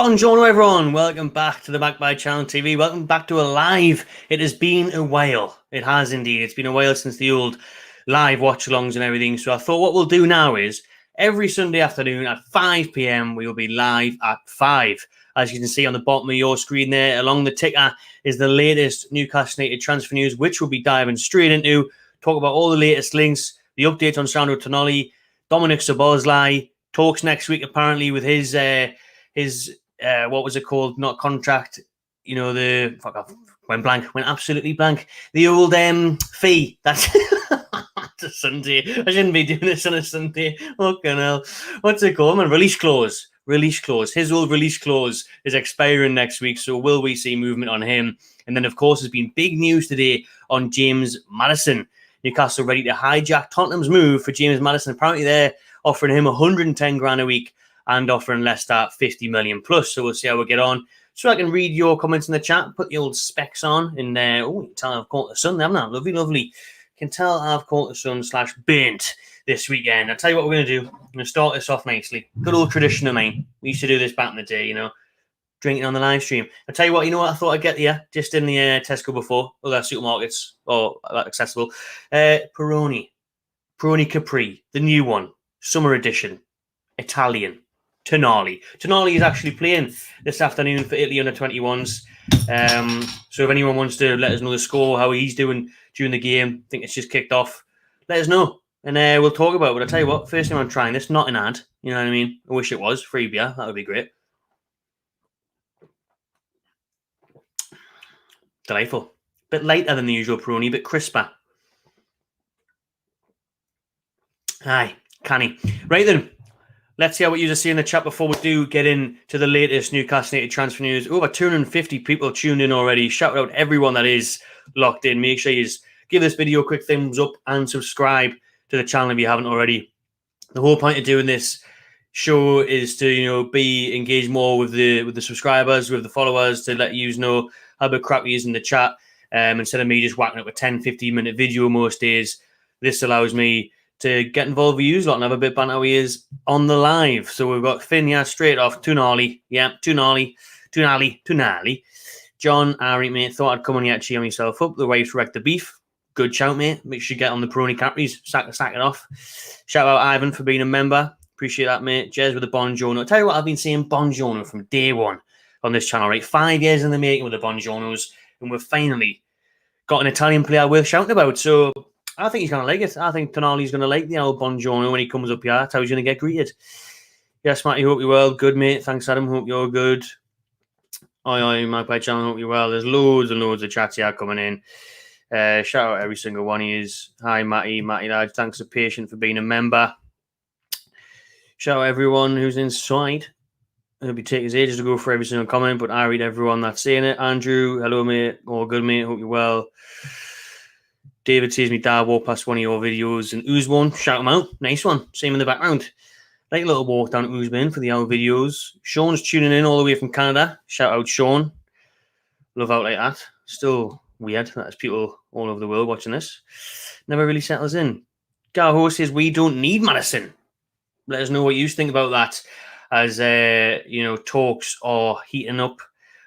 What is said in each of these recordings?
Buongiorno everyone, welcome back to the Magpie Channel TV, welcome back to a live. It has been a while, it has indeed, it's been a while since the old live watch-alongs and everything, so I thought what we'll do now is, every Sunday afternoon at 5 p.m, we will be live at 5. As you can see on the bottom of your screen there, along the ticker is the latest Newcastle United transfer news, which we'll be diving straight into, talk about all the latest links, the updates on Tonali, Dominic Szoboszlai, talks next week apparently with his what was it called? Not contract. You know, the fuck off. Went absolutely blank. The old fee. That's a Sunday. I shouldn't be doing this on a Sunday. Fucking hell. What's it called, man? Release clause. Release clause. His old release clause is expiring next week. So will we see movement on him? And then, of course, there's been big news today on James Maddison. Newcastle ready to hijack Tottenham's move for James Maddison. Apparently, they're offering him 110 grand a week and offering Leicester 50 million plus. So we'll see how we get on. So I can read your comments in the chat, put the old specs on, and you can tell I've caught the sun, haven't I? Lovely, lovely. You can tell I've caught the sun / burnt this weekend. I'll tell you what we're going to do. I'm going to start this off nicely. Good old tradition of mine. We used to do this back in the day, you know, drinking on the live stream. I'll tell you what, I thought I'd get here, just in the Tesco before, other supermarkets, or accessible. Peroni Capri, the new one, summer edition, Italian. Tonali is actually playing this afternoon for Italy under-21s. So if anyone wants to let us know the score, how he's doing during the game, I think it's just kicked off, let us know. And we'll talk about it. But I'll tell you what, first time I'm trying this, not an ad. You know what I mean? I wish it was. Free beer. That would be great. Delightful. Bit lighter than the usual Peroni, bit crisper. Aye, canny. Right then. Let's see how what you see in the chat before we do get into the latest Newcastle United transfer news. Over 250 people tuned in already. Shout out everyone that is locked in. Make sure you give this video a quick thumbs up and subscribe to the channel if you haven't already. The whole point of doing this show is to, be engaged more with the subscribers, with the followers, to let you know how big crap he is in the chat. Instead of me just whacking up a 10-15-minute video most days, this allows me to get involved with you lot and have a bit of banter with you on the live. So we've got Finn here straight off. Tonali. Yeah, Tonali. John, Ari, mate, thought I'd come on here to cheer myself up. The wife's wrecked the beef. Good shout, mate. Make sure you get on the Peroni Capris. Sack it off. Shout out Ivan for being a member. Appreciate that, mate. Jez with the Buongiorno. I'll tell you what, I've been saying Buongiorno from day one on this channel, right? 5 years in the making with the Buongiornos, and we've finally got an Italian player worth shouting about. So I think he's going to like it. I think Tonali's going to like the old Buongiorno when he comes up here. That's how he's going to get greeted. Yes, Matty, hope you're well. Good, mate. Thanks, Adam. Hope you're good. Oi, Magpie Channel, hope you're well. There's loads and loads of chats here coming in. Shout out every single one of you. Hi, Matty, lad. Thanks for patient for being a member. Shout out everyone who's inside. It'll be taking his ages to go for every single comment, but I read everyone that's saying it. Andrew, hello, mate. All good, mate. Hope you're well. David says me dad walked past one of your videos and Ooze one. Shout him out. Nice one. Same in the background. Like a little walk down Oozbin for the old videos. Sean's tuning in all the way from Canada. Shout out Sean. Love out like that. Still weird that there's people all over the world watching this. Never really settles in. Garho says we don't need Maddison. Let us know what you think about that. As talks are heating up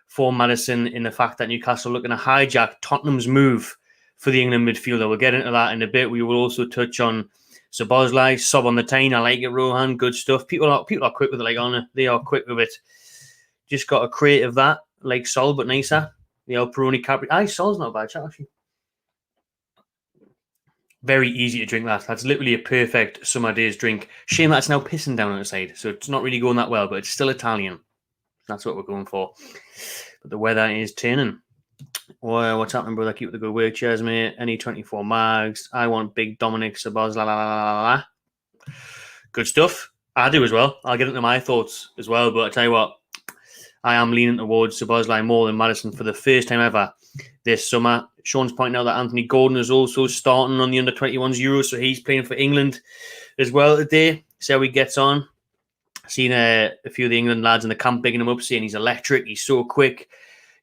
for Maddison in the fact that Newcastle are looking to hijack Tottenham's move for the England midfielder. We'll get into that in a bit. We will also touch on Szoboszlai, Sob on the Tyne. I like it, Rohan. Good stuff. People are quick with it, they are quick with it. Just got a crate of that, like Sol, but nicer. The old Peroni Capri. Aye, Sol's not a bad chat, actually. Very easy to drink that. That's literally a perfect summer day's drink. Shame that it's now pissing down on the side, so it's not really going that well, but it's still Italian. That's what we're going for. But the weather is turning. Well, what's happening, brother? Keep the good work. Cheers, mate. Any 24 mags. I want big Dominic Szoboszlai. Good stuff. I do as well. I'll get into my thoughts as well. But I tell you what, I am leaning towards Szoboszlai more than Maddison for the first time ever this summer. Sean's pointing out that Anthony Gordon is also starting on the under-21s Euros, so he's playing for England as well today. See how he gets on. Seen a few of the England lads in the camp bigging him up, saying he's electric, he's so quick.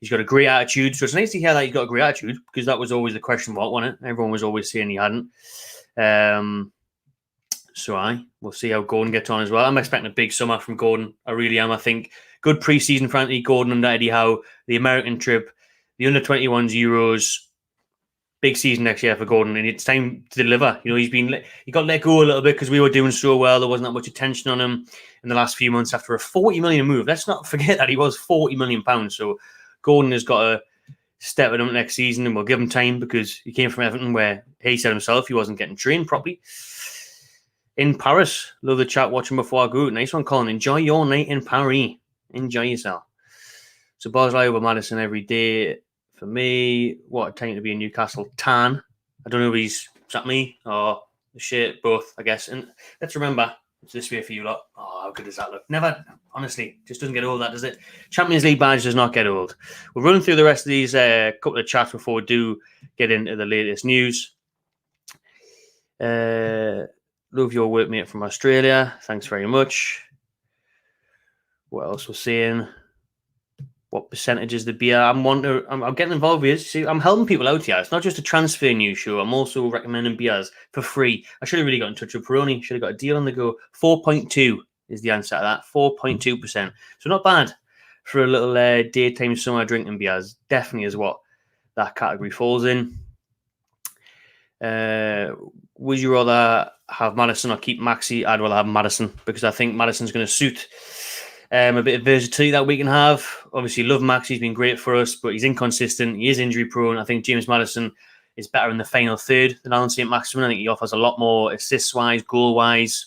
He's got a great attitude. So it's nice to hear that he's got a great attitude, because that was always the question mark, wasn't it? Everyone was always saying he hadn't. So we'll see how Gordon gets on as well. I'm expecting a big summer from Gordon. I really am. I think Good pre-season for Anthony Gordon under Eddie Howe. The American trip, the under-21s Euros. Big season next year for Gordon, and it's time to deliver. You know, he got let go a little bit because we were doing so well. There wasn't that much attention on him in the last few months after a 40 million move. Let's not forget that he was 40 million pounds. So Gordon has got to step it up next season, and we'll give him time because he came from Everton, where he said himself he wasn't getting trained properly. In Paris, love the chat watching before I go. Nice one, Colin. Enjoy your night in Paris. Enjoy yourself. So Szoboszlai over Maddison every day. For me, what a time to be in Newcastle. Tan. I don't know if is that me or the shirt, both, I guess. And let's remember, it's this way for you lot. Oh, how good does that look? Never, honestly, just doesn't get old, that, does it? Champions League badge does not get old. We'll run through the rest of these couple of chats before we do get into the latest news. Love your workmate from Australia. Thanks very much. What else we're saying? What percentage is the beer? I'm getting involved with this. See, I'm helping people out here. It's not just a transfer news show. I'm also recommending beers for free. I should have really got in touch with Peroni. Should have got a deal on the go. 4.2 is the answer to that. 4.2%. So not bad for a little daytime summer drinking beers. Definitely is what that category falls in. Would you rather have Maddison or keep Maxi? I'd rather have Maddison because I think Maddison's going to suit a bit of versatility that we can have. Obviously, love Max. He's been great for us, but he's inconsistent. He is injury prone. I think James Maddison is better in the final third than Alan St. Maximin. I think he offers a lot more assists-wise, goal-wise.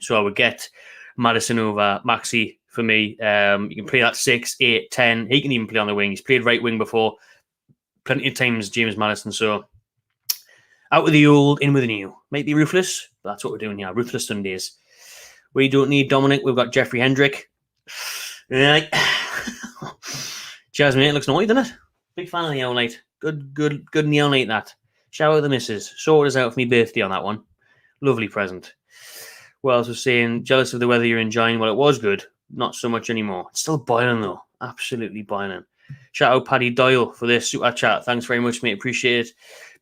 So I would get Maddison over Maxi for me. You can play that 6, 8, 10. He can even play on the wing. He's played right wing before. Plenty of times, James Maddison. So out with the old, in with the new. Might be ruthless, but that's what we're doing here. Ruthless Sundays. We don't need Dominic. We've got Jeffrey Hendrick. Right. Jasmine, it looks naughty, doesn't it? Big fan of the All Night. Good Neon Night, that. Shout out the missus. Sort us out for my birthday on that one. Lovely present. What else was saying? Jealous of the weather you're enjoying. Well, it was good. Not so much anymore. It's still boiling, though. Absolutely boiling. Shout out Paddy Doyle for this super chat. Thanks very much, mate. Appreciate it.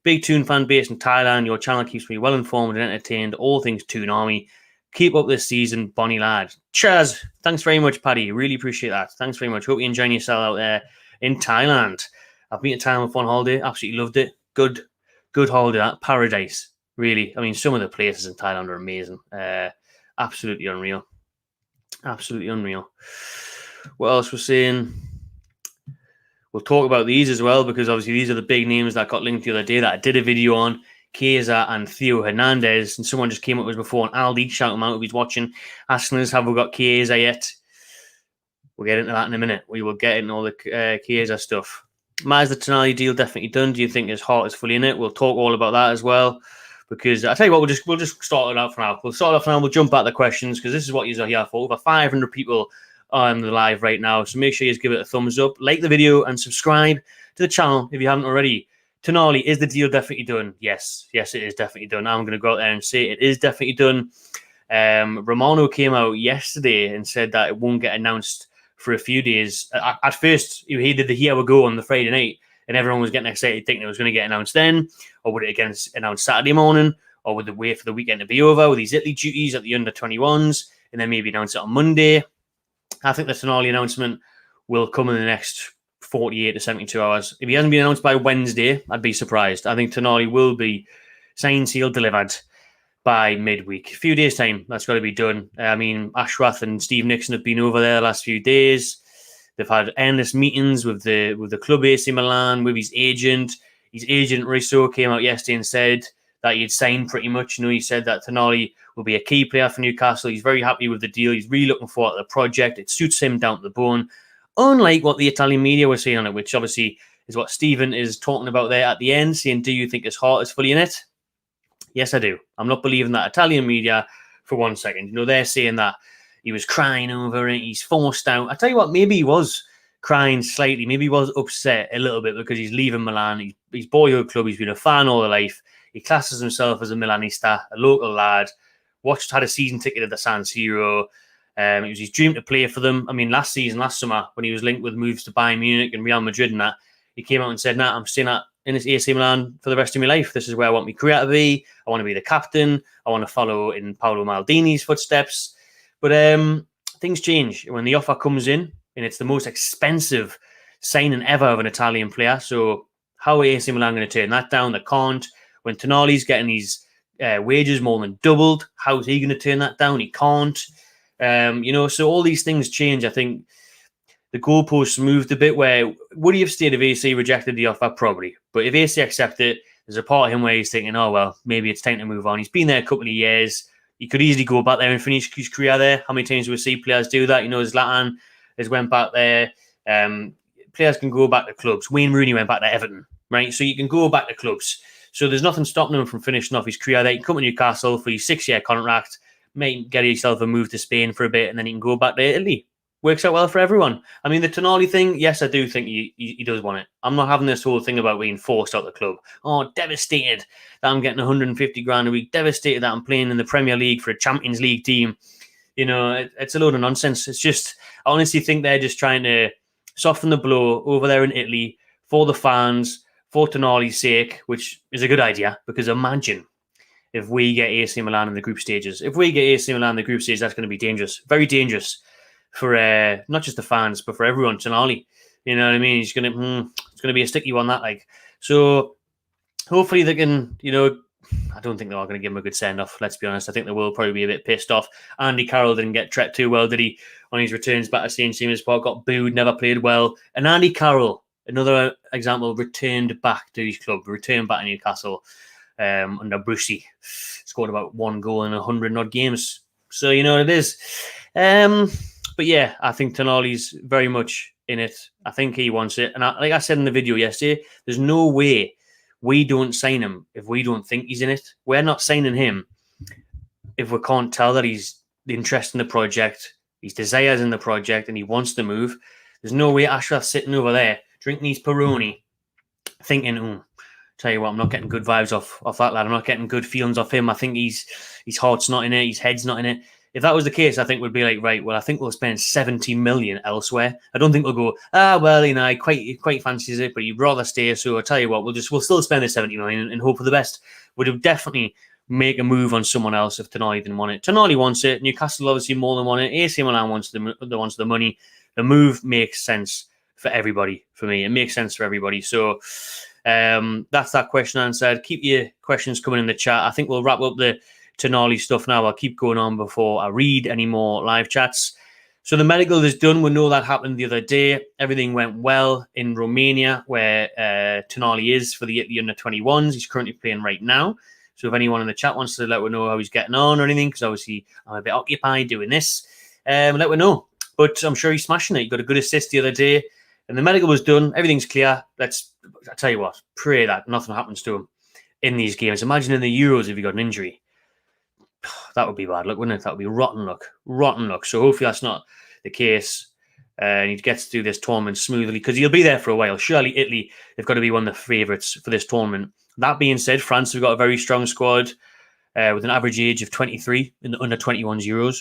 Big Toon fan based in Thailand. Your channel keeps me well informed and entertained. All things Toon Army. Keep up this season, Bonnie lad. Cheers. Thanks very much, Paddy. Really appreciate that. Thanks very much. Hope you're enjoying yourself out there in Thailand. I've been to Thailand for one holiday. Absolutely loved it. Good holiday. That paradise. Really. I mean, some of the places in Thailand are amazing. Absolutely unreal. Absolutely unreal. What else we're saying? We'll talk about these as well because obviously these are the big names that got linked the other day that I did a video on. Chiesa and Theo Hernandez, and someone just came up with us before, and Aldi, shout him out if he's watching, asking us, have we got Chiesa yet? We'll get into that in a minute. We will get into all the Chiesa stuff. Is the Tonali deal definitely done? Do you think his heart is fully in it? We'll talk all about that as well, because I tell you what, we'll just start it out for now. We'll start off now. We'll jump at the questions because this is what you're here for. Over 500 people on the live right now, so make sure you give it a thumbs up, like the video, and subscribe to the channel if you haven't already. Tonali, is the deal definitely done? Yes, it is definitely done. I'm going to go out there and say it is definitely done. Romano came out yesterday and said that it won't get announced for a few days. At first, he did the Here We Go on the Friday night, and everyone was getting excited thinking it was going to get announced then, or would it get announced Saturday morning, or would they wait for the weekend to be over with these Italy duties at the under-21s, and then maybe announce it on Monday? I think the Tonali announcement will come in the next 48 to 72 hours. If he hasn't been announced by Wednesday, I'd be surprised. I think Tonali will be signed, sealed, delivered by midweek. A few days' time, that's got to be done. I mean, Ashworth and Steve Nixon have been over there the last few days. They've had endless meetings with the club AC Milan, with his agent. His agent, Riso, came out yesterday and said that he'd signed pretty much. You know, he said that Tonali will be a key player for Newcastle. He's very happy with the deal. He's really looking forward to the project. It suits him down to the bone. Unlike what the Italian media were saying on it, which obviously is what Stephen is talking about there at the end, saying, do you think his heart is fully in it? Yes, I do. I'm not believing that Italian media for 1 second. You know, they're saying that he was crying over it, he's forced out. I tell you what, maybe he was crying slightly. Maybe he was upset a little bit because he's leaving Milan. He's boyhood club. He's been a fan all his life. He classes himself as a Milanista, a local lad. Had a season ticket at the San Siro. It was his dream to play for them. I mean, last summer, when he was linked with moves to Bayern Munich and Real Madrid and that, he came out and said, I'm staying in this AC Milan for the rest of my life. This is where I want my career to be. I want to be the captain. I want to follow in Paolo Maldini's footsteps. But things change when the offer comes in, and it's the most expensive signing ever of an Italian player. So how are AC Milan going to turn that down? They can't. When Tonali's getting his wages more than doubled, how's he going to turn that down? He can't. So all these things change. I think the goalposts moved a bit. Where would he have stayed if AC rejected the offer? Probably. But if AC accepted it, there's a part of him where he's thinking, oh, well, maybe it's time to move on. He's been there a couple of years. He could easily go back there and finish his career there. How many times do we see players do that? Zlatan has went back there. Players can go back to clubs. Wayne Rooney went back to Everton, right? So you can go back to clubs. So there's nothing stopping him from finishing off his career there. He can come to Newcastle for his 6-year contract, get yourself a move to Spain for a bit, and then he can go back to Italy. Works out well for everyone. I mean, the Tonali thing, yes, I do think he does want it. I'm not having this whole thing about being forced out of the club. Oh, devastated that I'm getting 150 grand a week. Devastated that I'm playing in the Premier League for a Champions League team. It's a load of nonsense. It's just, I honestly think they're just trying to soften the blow over there in Italy for the fans, for Tonali's sake, which is a good idea, because imagine if we get AC Milan in the group stages. If we get AC Milan in the group stage, that's going to be dangerous. Very dangerous. For not just the fans, but for everyone. Tonali, you know what I mean? It's going to be a sticky one, that, like. So hopefully they can, I don't think they're all going to give him a good send-off, let's be honest. I think they will probably be a bit pissed off. Andy Carroll didn't get treated too well, did he? On his returns back to St. James's Park, got booed, never played well. And Andy Carroll, another example, returned back to his club, returned back to Newcastle under Brucey. Scored about 1 goal in 100-odd games. So you know what it is. But yeah, I think Tonali's very much in it. I think he wants it. And like I said in the video yesterday, there's no way we don't sign him if we don't think he's in it. We're not signing him if we can't tell that he's interested in the project, his desires in the project, and he wants to move. There's no way Ashraf's sitting over there drinking his Peroni thinking, tell you what, I'm not getting good vibes off that lad. I'm not getting good feelings off him. I think his heart's not in it. His head's not in it. If that was the case, I think we'd be like, right, well, I think we'll spend 70 million elsewhere. I don't think we'll go, I quite fancies it, but you'd rather stay. So I'll tell you what, we'll still spend the 70 million and hope for the best. We'd definitely make a move on someone else if Tonali didn't want it. Tonali wants it. Newcastle obviously more than want it. AC Milan wants the money. The move makes sense for everybody. For me, it makes sense for everybody. So that's that question answered. Keep your questions coming in the chat. I think we'll wrap up the Tonali stuff now. I'll keep going on before I read any more live chats. So the medical is done. We know that happened the other day. Everything went well in Romania, where Tonali is for the Italy under-21s. He's currently playing right now. So if anyone in the chat wants to let me know how he's getting on or anything, because obviously I'm a bit occupied doing this, let me know. But I'm sure he's smashing it. He got a good assist the other day, and the medical was done. Everything's clear. I tell you what, pray that nothing happens to him in these games. Imagine in the Euros if he got an injury. That would be bad luck, wouldn't it? That would be rotten luck. Rotten luck. So hopefully that's not the case. And he gets through this tournament smoothly, because he'll be there for a while. Surely Italy, they've got to be one of the favourites for this tournament. That being said, France have got a very strong squad with an average age of 23 in the under-21s Euros.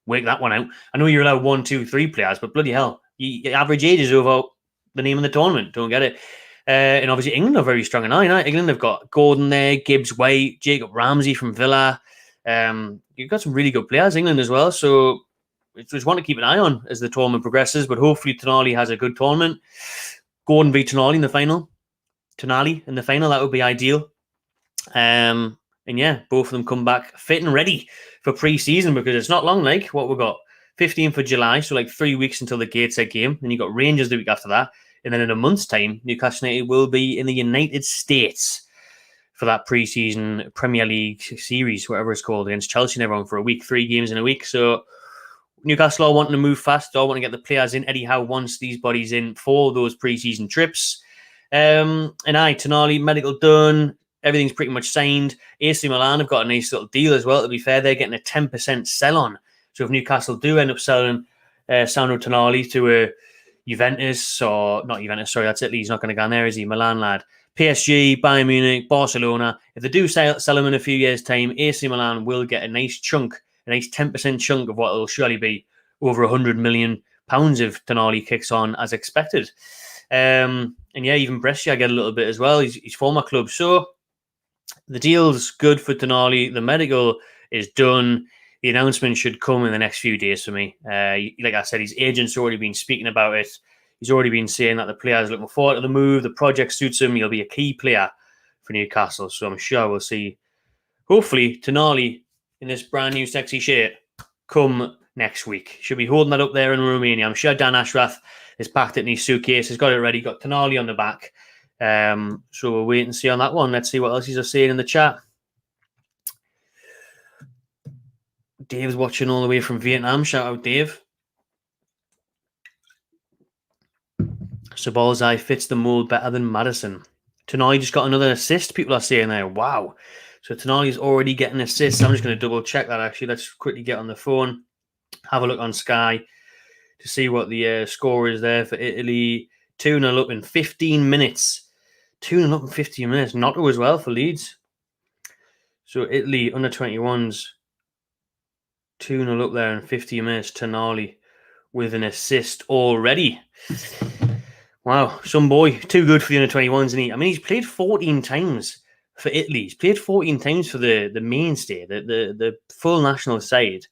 Work that one out. I know you're allowed 1, 2, 3 players, but bloody hell, your average age is over the name of the tournament. Don't get it. And obviously England are very strong in I. England have got Gordon there, Gibbs White, Jacob Ramsey from Villa. You've got some really good players, England as well. So just want to keep an eye on as the tournament progresses. But hopefully Tonali has a good tournament. Gordon v Tonali in the final. Tonali in the final, that would be ideal. And yeah, both of them come back fit and ready for pre-season, because it's not long. Like what we've got, 15th of July, so like 3 weeks until the Gateshead game. Then you got Rangers the week after that, and then in a month's time, Newcastle United will be in the United States for that pre-season Premier League series, whatever it's called, against Chelsea and everyone for a week, 3 games in a week. So Newcastle are wanting to move fast, all want to get the players in. Eddie Howe wants these bodies in for those pre-season trips. Tonali, medical done. Everything's pretty much signed. AC Milan have got a nice little deal as well. To be fair, they're getting a 10% sell-on. So if Newcastle do end up selling Sandro Tonali to Juventus, or not Juventus, sorry, that's Italy. He's not going to go in there, is he? Milan lad. PSG, Bayern Munich, Barcelona. If they do sell him in a few years' time, AC Milan will get a nice chunk, a nice 10% chunk of what will surely be over £100 million if Tonali kicks on as expected. And yeah, even Brescia get a little bit as well. His former club. So the deal's good for Tonali. The medical is done. the announcement should come in the next few days for me. Like I said, his agent's already been speaking about it. He's already been saying that the player's looking forward to the move. The project suits him. He'll be a key player for Newcastle. So I'm sure we'll see, hopefully, Tonali in this brand new sexy shirt come next week. Should be holding that up there in Romania. I'm sure Dan Ashrath has packed it in his suitcase. He's got it ready. Got Tonali on the back. So we'll wait and see on that one. Let's see what else he's saying in the chat. Dave's watching all the way from Vietnam. Shout out, Dave. Szoboszlai fits the mould better than Maddison. Tonali just got another assist, people are saying there. Wow. So Tonali's already getting assists. I'm just going to double check that, actually. Let's quickly get on the phone. Have a look on Sky to see what the score is there for Italy. 2-0 up in 15 minutes. 2-0 up in 15 minutes. Notto as well for Leeds. So Italy, under 21s. 2-0 up there in 15 minutes. Tonali with an assist already. Wow, some boy. Too good for the under 21s, isn't he? I mean, he's played 14 times for Italy. He's played 14 times for the mainstay, the full national side.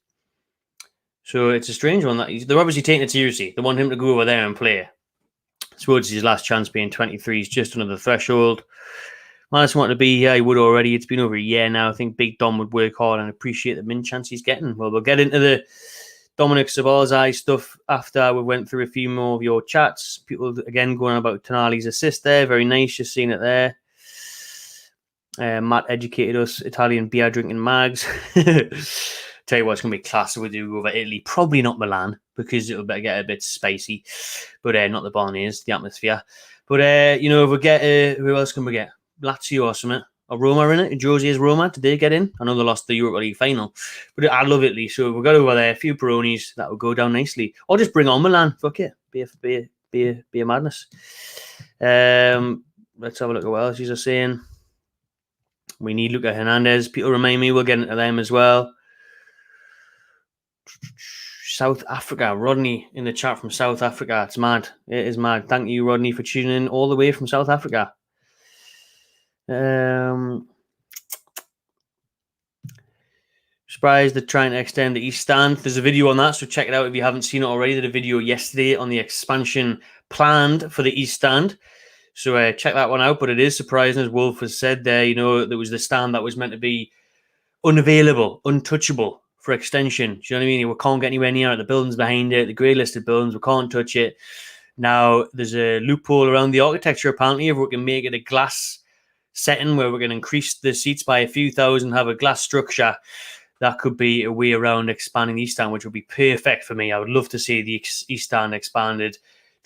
So it's a strange one. They're obviously taking it seriously. They want him to go over there and play. I suppose his last chance being 23. He's just under the threshold. Maddison wanted to be here. He would already. It's been over a year now. I think Big Dom would work hard and appreciate the min chance he's getting. Well, we'll get into the Dominic Szoboszlai stuff after we went through a few more of your chats. People, again, going on about Tonali's assist there. Very nice. Just seeing it there. Matt educated us. Italian beer drinking mags. Tell you what, it's going to be class if we do go over Italy. Probably not Milan, because it'll get a bit spicy. But not the Barnese, the atmosphere. But, if we get... who else can we get? Lazio or something. Or Roma in it? Jose's Roma. Did they get in? I know they lost the Europa League final. But I love Italy. So if we got over there, a few Peronis, that would go down nicely. Or just bring on Milan. Fuck it. Be a madness. Let's have a look at what else he's saying. We need Lucas Hernandez. People remind me we'll get into them as well. South Africa. Rodney in the chat from South Africa. It's mad. It is mad. Thank you, Rodney, for tuning in all the way from South Africa. Surprised they're trying to extend the East Stand. There's a video on that, so check it out if you haven't seen it already. Did a video yesterday on the expansion planned for the East Stand. So check that one out. But it is surprising, as Wolf has said there, there was the stand that was meant to be unavailable, untouchable for extension. Do you know what I mean? We can't get anywhere near it. The buildings behind it, the grey listed buildings, we can't touch it. Now, there's a loophole around the architecture, apparently, if we can make it a glass setting where we're going to increase the seats by a few thousand, have a glass structure. That could be a way around expanding the East Stand, which would be perfect for me. I would love to see the East Stand expanded.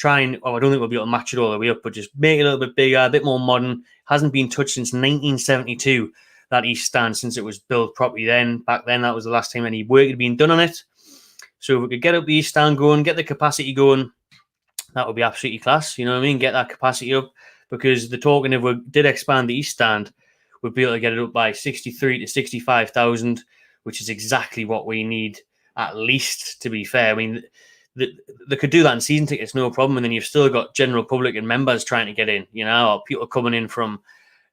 I don't think we'll be able to match it all the way up, but just make it a little bit bigger, a bit more modern. Hasn't been touched since 1972, that East Stand, since it was built properly then. Back then, that was the last time any work had been done on it. So if we could get up the East Stand going, get the capacity going, that would be absolutely class. You know what I mean? Get that capacity up. Because the talking, if we did expand the East Stand, we'd be able to get it up by 63 to 65,000, which is exactly what we need, at least, to be fair. I mean, they could do that in season tickets, no problem. And then you've still got general public and members trying to get in, or people coming in from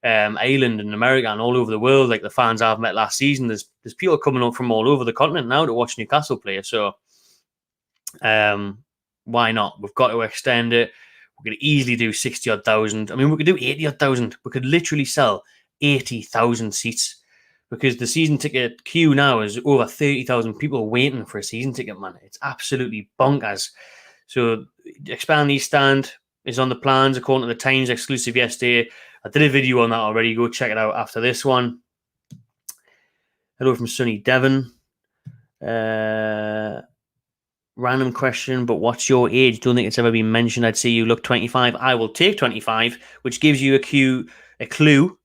Ireland and America and all over the world, like the fans I've met last season. There's people coming up from all over the continent now to watch Newcastle play. So why not? We've got to extend it. We could easily do 60-odd thousand. I mean, we could do 80-odd thousand. We could literally sell 80,000 seats, because the season ticket queue now is over 30,000 people waiting for a season ticket, man. It's absolutely bonkers. So expand the East Stand is on the plans, according to the Times exclusive yesterday. I did a video on that already. Go check it out after this one. Hello from sunny Devon. Random question, but what's your age? Don't think it's ever been mentioned. I'd say you look 25. I will take 25, which gives you a clue.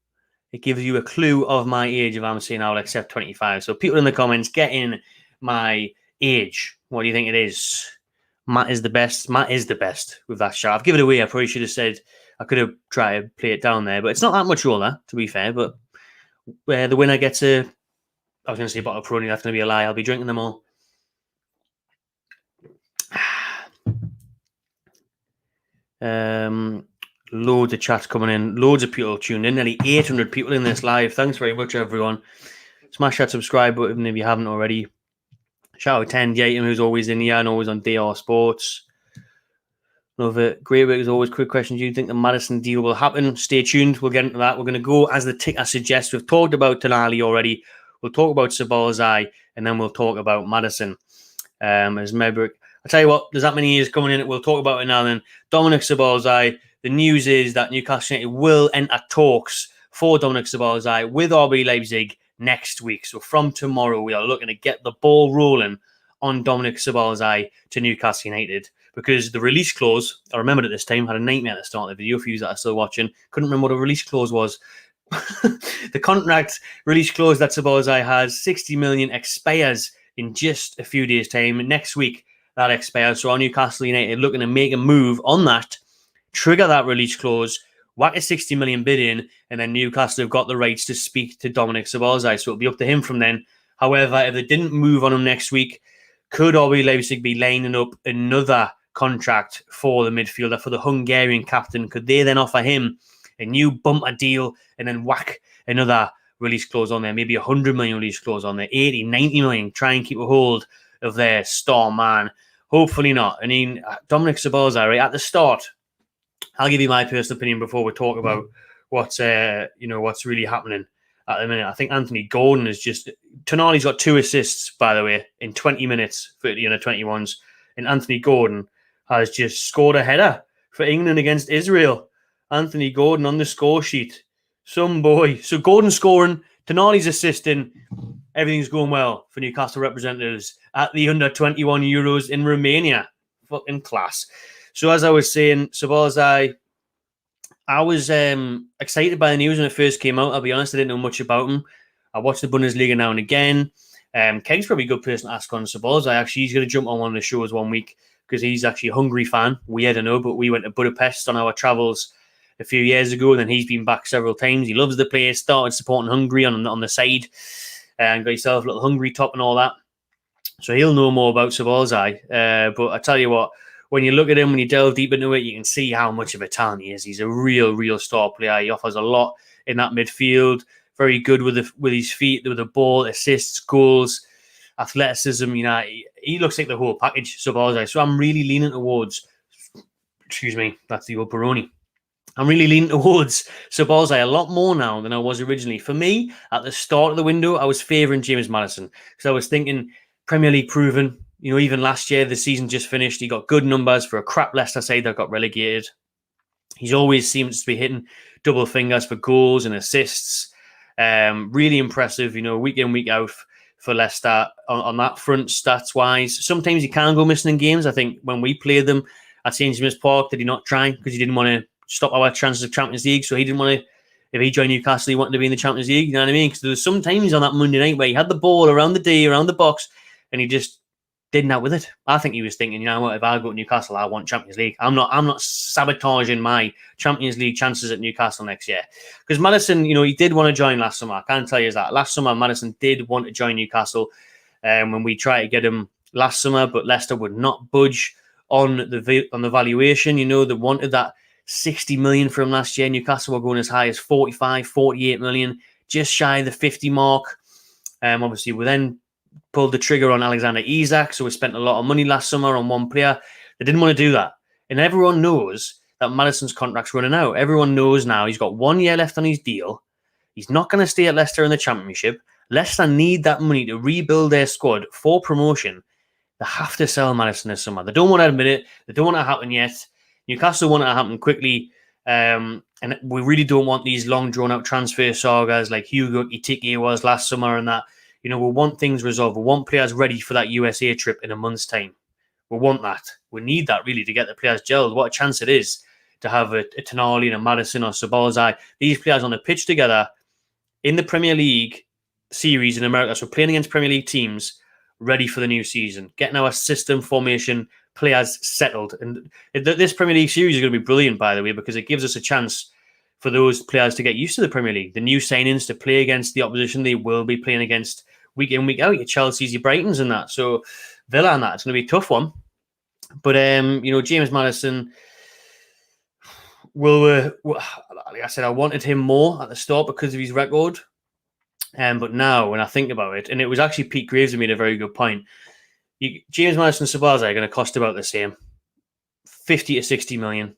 It gives you a clue of my age if I'm saying I'll accept 25. So people in the comments, get in my age. What do you think it is? Matt is the best. Matt is the best with that shot. I've given it away. I probably should have said, I could have tried to play it down there, but it's not that much older, to be fair. But where the winner gets I was going to say a bottle of Peroni. That's going to be a lie. I'll be drinking them all. Loads of chats coming in, loads of people tuned in, nearly 800 people in this live. Thanks very much, everyone. Smash that subscribe button if you haven't already. Shout out 10 Yatum, who's always in here and always on DR Sports. Love it. Great work as always. Quick question. Do you think the Maddison deal will happen? Stay tuned. We'll get into that. We're going to go as the ticker suggests. We've talked about Tonali already. We'll talk about Szoboszlai, and then we'll talk about Maddison. As Medbrick. I'll tell you what, there's that many years coming in. We'll talk about it now then. Dominic Szoboszlai. The news is that Newcastle United will enter talks for Dominic Szoboszlai with RB Leipzig next week. So from tomorrow, we are looking to get the ball rolling on Dominic Szoboszlai to Newcastle United. Because the release clause, I remembered at this time, had a nightmare at the start of the video for you that are still watching. Couldn't remember what a release clause was. The contract release clause that Szoboszlai has, 60 million, expires in just a few days' time. Next week, that expires. So our Newcastle United looking to make a move on that, trigger that release clause, whack a 60 million bid in, and then Newcastle have got the rights to speak to Dominic Szoboszlai. So it'll be up to him from then. However, if they didn't move on him next week, could RB Leipzig be lining up another contract for the midfielder, for the Hungarian captain? Could they then offer him a new bumper deal and then whack another release clause on there, maybe 100 million release clause on there, 80, 90 million, try and keep a hold of their star man? Hopefully not. I mean, Dominic Szoboszlai, right at the start, I'll give you my personal opinion before we talk about what's really happening at the minute. I think Anthony Gordon is just... Tonali's got 2 assists, by the way, in 20 minutes for the under-21s, and Anthony Gordon has just scored a header for England against Israel. Anthony Gordon on the score sheet. Some boy. So Gordon scoring, Tonali's assisting. Everything's going well for Newcastle representatives at the under-21 Euros in Romania. Fucking class. So as I was saying, Szoboszlai, I was excited by the news when it first came out. I'll be honest, I didn't know much about him. I watch the Bundesliga now and again. Keg's probably a good person to ask on Szoboszlai. Actually, he's going to jump on one of the shows one week because he's actually a Hungary fan. Weird, I know, but we went to Budapest on our travels a few years ago, and then he's been back several times. He loves the place, started supporting Hungary on the side, and got himself a little Hungary top and all that. So he'll know more about Szoboszlai. But I tell you what, when you look at him, when you delve deep into it, you can see how much of a talent he is. He's a real star player. He offers a lot in that midfield. Very good with his feet, with the ball, assists, goals, athleticism. You know, he looks like the whole package, Szoboszlai. So I'm really leaning towards, excuse me, that's the old Peroni. I'm really leaning towards Szoboszlai a lot more now than I was originally. For me, at the start of the window, I was favouring James Maddison because I was thinking Premier League proven. You know, even last year, the season just finished. He got good numbers for a crap Leicester side that got relegated. He's always seems to be hitting double fingers for goals and assists. Really impressive, you know, week in, week out for Leicester on that front, stats-wise. Sometimes he can go missing in games. I think when we played them at St. James's Park, did he not try? Because he didn't want to stop our chances of Champions League. So he didn't want to, if he joined Newcastle, he wanted to be in the Champions League. You know what I mean? Because there was sometimes on that Monday night where he had the ball around the D, around the box, and he just didn't out with it. I think he was thinking, you know what, if I go to Newcastle, I want Champions League. I'm not sabotaging my Champions League chances at Newcastle next year. Because Maddison, you know, he did want to join last summer. I can't tell you that. Last summer, Maddison did want to join Newcastle when we tried to get him last summer, but Leicester would not budge on the valuation. You know, they wanted that 60 million for him last year. Newcastle were going as high as 45, 48 million, just shy of the 50 mark. Obviously, we then pulled the trigger on Alexander Isak, so we spent a lot of money last summer on one player. They didn't want to do that. And everyone knows that Maddison's contract's running out. Everyone knows now he's got 1 year left on his deal. He's not going to stay at Leicester in the Championship. Leicester need that money to rebuild their squad for promotion. They have to sell Maddison this summer. They don't want to admit it. They don't want it to happen yet. Newcastle want it to happen quickly. And we really don't want these long, drawn-out transfer sagas like Hugo Ekitike was last summer and that. You know, we want things resolved. We want players ready for that USA trip in a month's time. We want that. We need that, really, to get the players gelled. What a chance it is to have a Tonali and a Maddison or Szoboszlai. These players on the pitch together in the Premier League series in America. So playing against Premier League teams, ready for the new season. Getting our system, formation, players settled. And this Premier League series is going to be brilliant, by the way, because it gives us a chance for those players to get used to the Premier League. The new signings to play against the opposition they will be playing against week in, week out, your Chelsea's, your Brightons and that. So Villa and that, it's going to be a tough one. But, you know, James Maddison, like I said, I wanted him more at the start because of his record. But now, when I think about it, and it was actually Pete Graves who made a very good point. James Maddison, Szoboszlai are going to cost about the same, 50 to 60 million.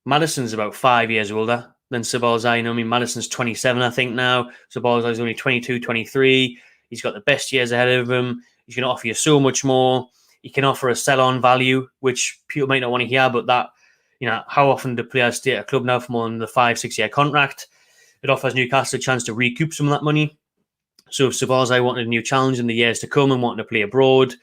Maddison's about 5 years older than Szoboszlai. You know, I mean, Maddison's 27, I think, now. Szoboszlai's only 22, 23. He's got the best years ahead of him. He's going to offer you so much more. He can offer a sell-on value, which people might not want to hear, but that, you know, how often do players stay at a club now for more than the 5-6 year contract? It offers Newcastle a chance to recoup some of that money. So if Szoboszlai wanted a new challenge in the years to come and wanted to play abroad,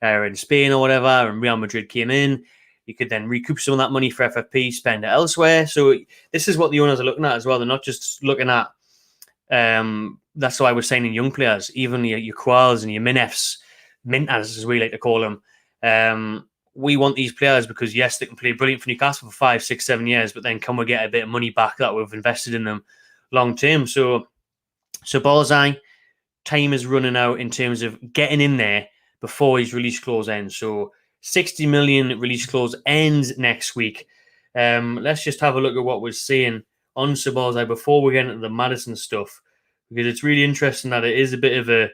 in Spain or whatever, and Real Madrid came in, you could then recoup some of that money for FFP, spend it elsewhere. So this is what the owners are looking at as well. They're not just looking at, that's why we're signing young players, even your Quals and your Minefs, Mintas, as we like to call them. We want these players because, yes, they can play brilliant for Newcastle for 5, 6, 7 years, but then can we get a bit of money back that we've invested in them long term? So Szoboszlai, time is running out in terms of getting in there before his release clause ends. So 60 million release clause ends next week. Let's just have a look at what we're seeing on Szoboszlai before we get into the Maddison stuff, because it's really interesting that it is a bit of a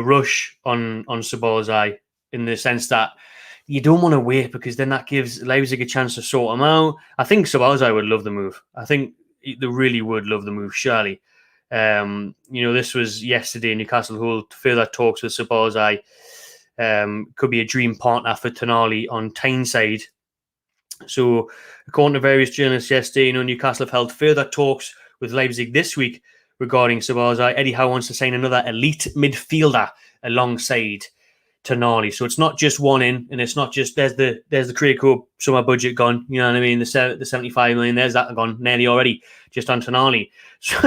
rush on Szoboszlai in the sense that you don't want to wait, because then that gives Leipzig a chance to sort him out. I think Szoboszlai would love the move. I think they really would love the move, surely. This was yesterday. Newcastle hold further talks with Szoboszlai. Could be a dream partner for Tonali on Tyneside. So, according to various journalists yesterday, Newcastle have held further talks with Leipzig this week regarding Szoboszlai. Eddie Howe wants to sign another elite midfielder alongside Tonali. So it's not just one in, and it's not just there's the Craig Cope summer budget gone. You know what I mean? The 75 million, there's that gone nearly already just on Tonali. So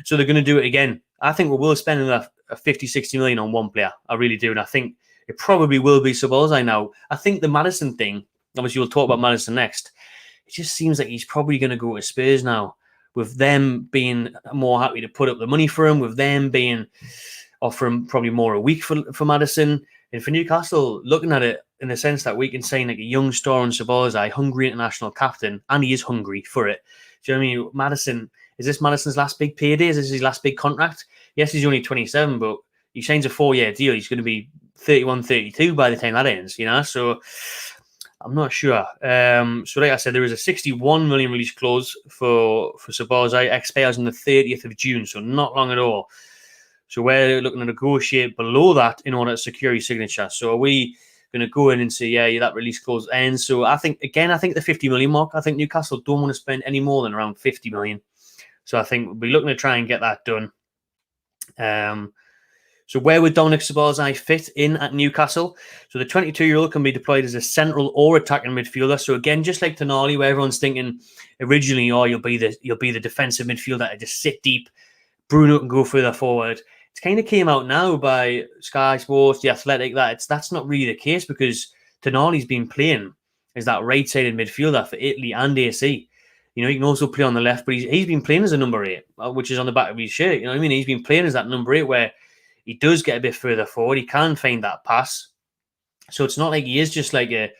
they're going to do it again. I think we will spend another 50, 60 million on one player. I really do, and I think it probably will be Szoboszlai now. I think the Maddison thing, obviously we'll talk about Maddison next, it just seems like he's probably going to go to Spurs now, with them being more happy to put up the money for him, with them being offering probably more a week for Maddison. And for Newcastle, looking at it in the sense that we can sign like a young star on Szoboszlai, hungry international captain, and he is hungry for it. Do you know what I mean? Maddison, is this Maddison's last big payday? Is this his last big contract? Yes, he's only 27, but he signs a 4-year deal. He's going to be 31, 32 by the time that ends, So I'm not sure. So like I said, there is a 61 million release clause for Szoboszlai, expires on the 30th of June, so not long at all. So we're looking to negotiate below that in order to secure his signature. So are we going to go in and say, yeah, that release clause ends? So I think the 50 million mark, I think Newcastle don't want to spend any more than around 50 million. So I think we'll be looking to try and get that done. So where would Dominic Szoboszlai fit in at Newcastle? So the 22-year-old can be deployed as a central or attacking midfielder. So again, just like Tonali, where everyone's thinking originally, you'll be the defensive midfielder to just sit deep. Bruno can go further forward. It kind of came out now by Sky Sports, The Athletic, that's not really the case, because Tonali's been playing as that right-sided midfielder for Italy and AC. He can also play on the left, but he's been playing as a number 8, which is on the back of his shirt. You know what I mean? He's been playing as that number 8 where he does get a bit further forward. He can find that pass. So it's not like he is just like a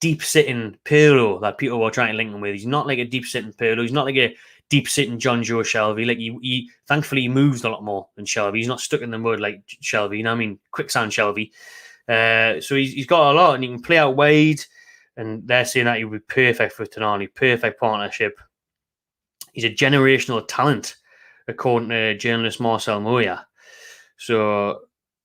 deep-sitting Pirlo that people were trying to link him with. He's not like a deep-sitting Pirlo. He's not like a deep-sitting John Joe Shelby. Like he thankfully he moves a lot more than Shelby. He's not stuck in the mud like Shelby. You know what I mean? Quicksand Shelby. So he's got a lot, and he can play out wide. And they're saying that he would be perfect for Tonali. Perfect partnership. He's a generational talent, according to journalist Marcel Moya. So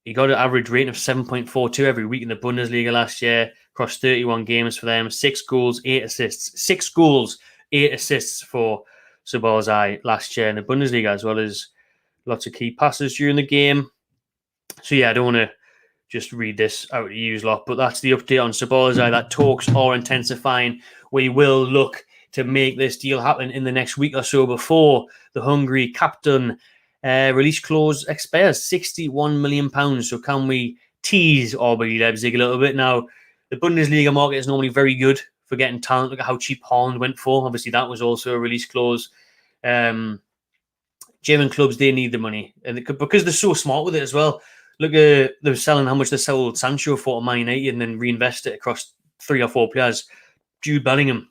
he got an average rating of 7.42 every week in the Bundesliga last year, across 31 games for them. 6 goals, 8 assists. 6 goals, 8 assists for Szoboszlai last year in the Bundesliga, as well as lots of key passes during the game. So yeah, I don't want to just read this out to you lot, but that's the update on Szoboszlai. That talks are intensifying. We will look to make this deal happen in the next week or so before the Hungary captain release clause expires. £61 million. So can we tease RB Leipzig a little bit? Now, the Bundesliga market is normally very good for getting talent. Look at how cheap Haaland went for. Obviously, that was also a release clause. German clubs, they need the money, and because they're so smart with it as well. Look at they're selling how much they sold Sancho for Man United and then reinvest it across 3 or 4 players. Jude Bellingham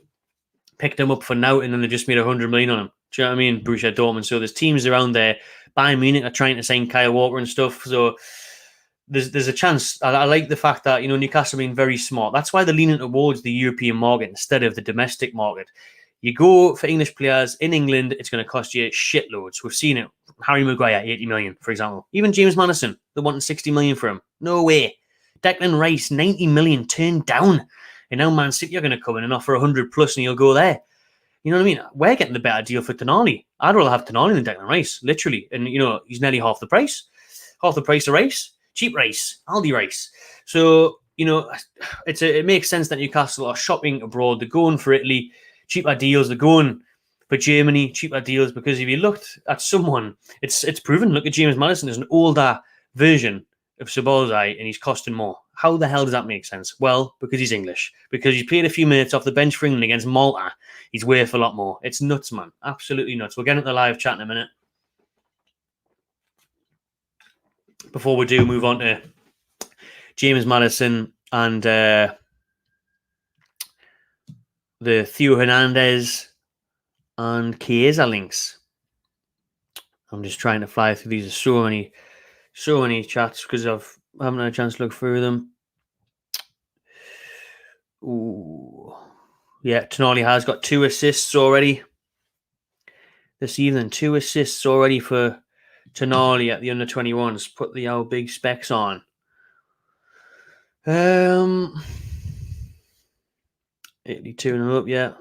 picked him up for now, and then they just made 100 million on him. Do you know what I mean? Borussia Dortmund. So there's teams around there. Bayern Munich are trying to sign Kyle Walker and stuff. So there's a chance. I like the fact that Newcastle being very smart. That's why they're leaning towards the European market instead of the domestic market. You go for English players in England, it's going to cost you shitloads. We've seen it. Harry Maguire, 80 million, for example. Even James Maddison, they're wanting 60 million for him. No way. Declan Rice, 90 million turned down. And now Man City are going to come in and offer 100 plus and you'll go there. You know what I mean? We're getting the better deal for Tonali. I'd rather have Tonali than Declan Rice, literally. And, he's nearly half the price. Half the price of Rice. Cheap Rice. Aldi Rice. So, it makes sense that Newcastle are shopping abroad. They're going for Italy. Cheaper deals. They're going for Germany. Cheaper deals. Because if you looked at someone, it's proven. Look at James Maddison. There's an older version of Szoboszlai and he's costing more. How the hell does that make sense? Well, because he's English. Because he's played a few minutes off the bench for England against Malta. He's worth a lot more. It's nuts, man. Absolutely nuts. We'll get into the live chat in a minute. Before we do move on to James Maddison and the Theo Hernandez and Chiesa links. I'm just trying to fly through these. There's so many chats because I haven't had a chance to look through them. Ooh. Yeah, Tonali has got 2 assists already this evening. 2 assists already for Tonali at the under-21s. Put the old big specs on. 82 and up, yeah.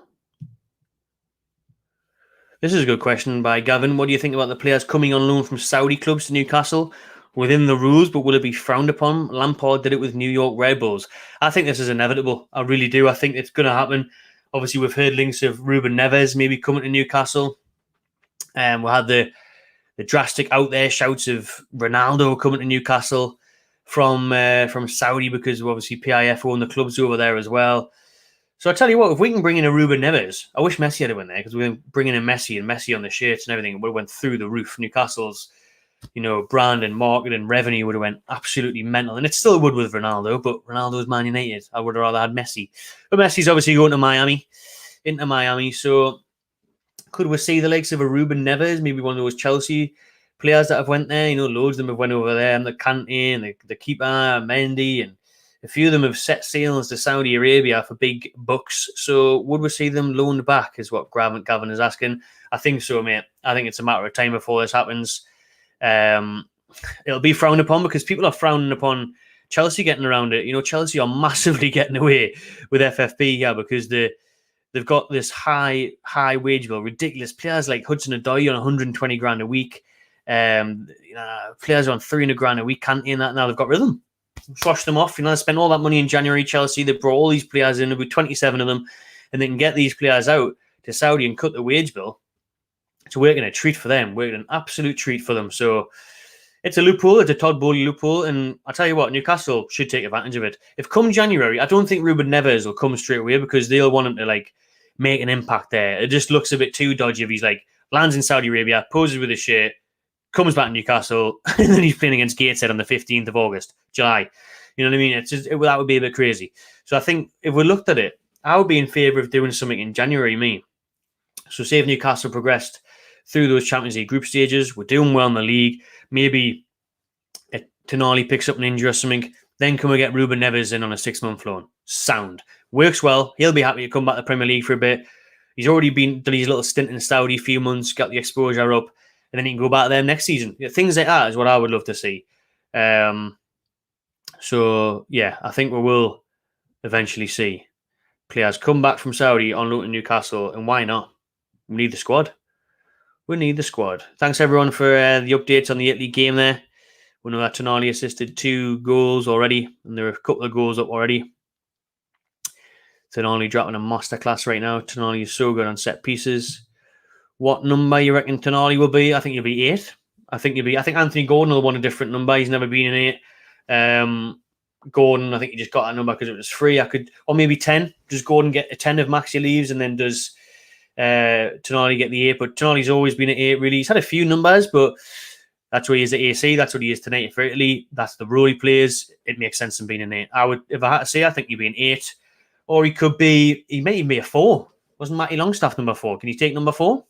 This is a good question by Gavin. What do you think about the players coming on loan from Saudi clubs to Newcastle? Within the rules, but will it be frowned upon? Lampard did it with New York Red Bulls. I think this is inevitable. I really do. I think it's going to happen. Obviously, we've heard links of Ruben Neves maybe coming to Newcastle. We had the drastic out there shouts of Ronaldo coming to Newcastle from Saudi because obviously PIF own the clubs over there as well. So I tell you what, if we can bring in a Ruben Neves, I wish Messi had went there because we're bringing in Messi and Messi on the shirts and everything. It would have went through the roof. Newcastle's brand and market and revenue would have went absolutely mental. And it still would with Ronaldo, but Ronaldo's Man United. I would have rather had Messi. But Messi's obviously going to Miami. So could we see the likes of a Ruben Neves, maybe one of those Chelsea players that have went there? Loads of them have went over there. And the Kante and the keeper, Mendy, and a few of them have set sails to Saudi Arabia for big bucks. So would we see them loaned back is what Gavin is asking. I think so, mate. I think it's a matter of time before this happens. It'll be frowned upon because people are frowning upon Chelsea getting around it. Chelsea are massively getting away with FFP because they've got this high wage bill, ridiculous players like Hudson-Odoi on 120 grand a week. Players on 300 grand a week, can't in that now. They've got rid of them, swashed them off. They spent all that money in January. Chelsea, they brought all these players in, about 27 of them, and they can get these players out to Saudi and cut the wage bill. It's working a treat for them, working an absolute treat for them. So it's a loophole, it's a Todd Bowley loophole, and I tell you what, Newcastle should take advantage of it. If come January, I don't think Ruben Neves will come straight away because they'll want him to make an impact there. It just looks a bit too dodgy if he's lands in Saudi Arabia, poses with his shirt, comes back to Newcastle, and then he's playing against Gateshead on the 15th of July. You know what I mean? That would be a bit crazy. So I think if we looked at it, I would be in favour of doing something in January, me. So say if Newcastle progressed through those Champions League group stages, we're doing well in the league, maybe Tonali picks up an injury or something, then can we get Ruben Neves in on a 6-month loan? Sound. Works well. He'll be happy to come back to the Premier League for a bit. He's already done his little stint in Saudi a few months, got the exposure up, and then he can go back there next season. Things like that is what I would love to see. So, yeah, I think we will eventually see players come back from Saudi on loan to Newcastle, and why not? We need the squad. Thanks, everyone, for the updates on the Italy game there. We know that Tonali assisted 2 goals already, and there are a couple of goals up already. Tonali dropping a masterclass right now. Tonali is so good on set pieces. What number you reckon Tonali will be? I think he'll be 8. I think Anthony Gordon will want a different number. He's never been an 8. Gordon, I think he just got that number because it was free. Or maybe 10. Does Gordon get a 10 if Maxi leaves, and then does Tonali get the 8? But Tonali's always been an 8, really. He's had a few numbers, but that's where he is at AC. That's what he is tonight for Italy. That's the role he plays. It makes sense in being an 8. If I had to say, I think he'd be an 8. Or he may even be a 4. Wasn't Matty Longstaff number 4? Can he take number 4?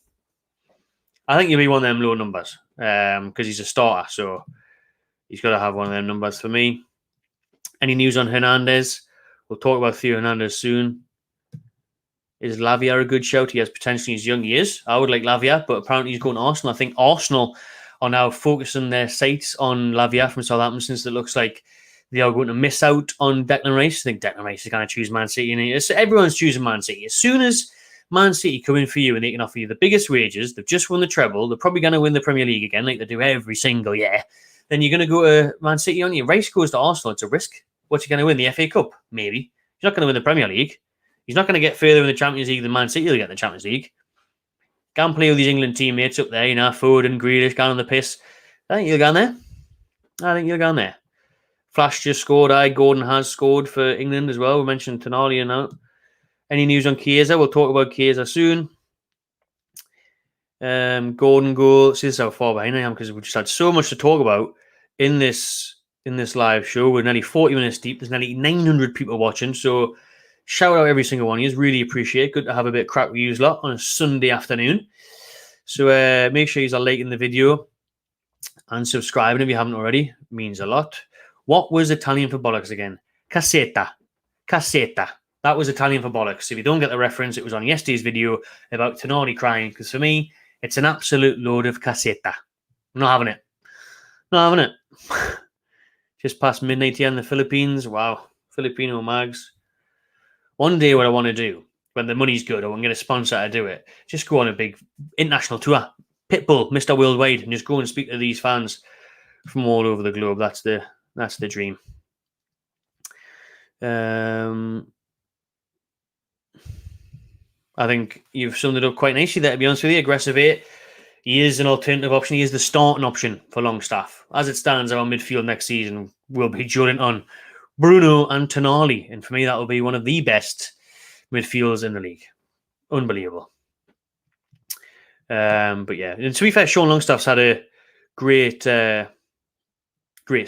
I think he'll be one of them low numbers because he's a starter. So He's got to have one of them numbers for me. Any news on Hernandez? We'll talk about Theo Hernandez soon. Is Lavia a good shout? He has potentially, he's young. He is. I would like Lavia, but apparently he's going to Arsenal. I think Arsenal are now focusing their sights on Lavia from Southampton, since it looks like they are going to miss out on Declan Rice. I think Declan Rice is going to choose Man City. And everyone's choosing Man City. As soon as Man City come in for you and they can offer you the biggest wages, they've just won the treble, they're probably going to win the Premier League again, like they do every single year, then you're going to go to Man City on you. Rice goes to Arsenal, it's a risk. What's he going to win? The FA Cup? Maybe. He's not going to win the Premier League. He's not going to get further in the Champions League than Man City will get in the Champions League. Can't play with these England teammates up there, Foden, Grealish, gone on the piss. I think you'll go on there. Flash just scored. Gordon has scored for England as well. We mentioned Tonali now. Any news on Chiesa? We'll talk about Chiesa soon. Gordon goal. See, this is how far behind I am, because we just had so much to talk about in this live show. We're nearly 40 minutes deep. There's nearly 900 people watching. So shout out every single one of you. Really appreciate it. Good to have a bit of crack with you lot on a Sunday afternoon. So make sure you're liking the video and subscribing if you haven't already. It means a lot. What was Italian for bollocks again? Cassetta. That was Italian for bollocks. If you don't get the reference, it was on yesterday's video about Tonali crying, because for me, it's an absolute load of cassetta. I'm not having it. Just past midnight here in the Philippines. Wow. Filipino mags. One day what I want to do, when the money's good, I want to get a sponsor to do it, just go on a big international tour. Pitbull, Mr. Worldwide, and just go and speak to these fans from all over the globe. That's the dream. I think you've summed it up quite nicely there, to be honest with you. Aggressive 8. He is an alternative option. He is the starting option for Longstaff. As it stands, our midfield next season will be joined on Bruno and Tonali. And for me, that will be one of the best midfielders in the league. Unbelievable. But yeah, and to be fair, Sean Longstaff's had a great season. Do you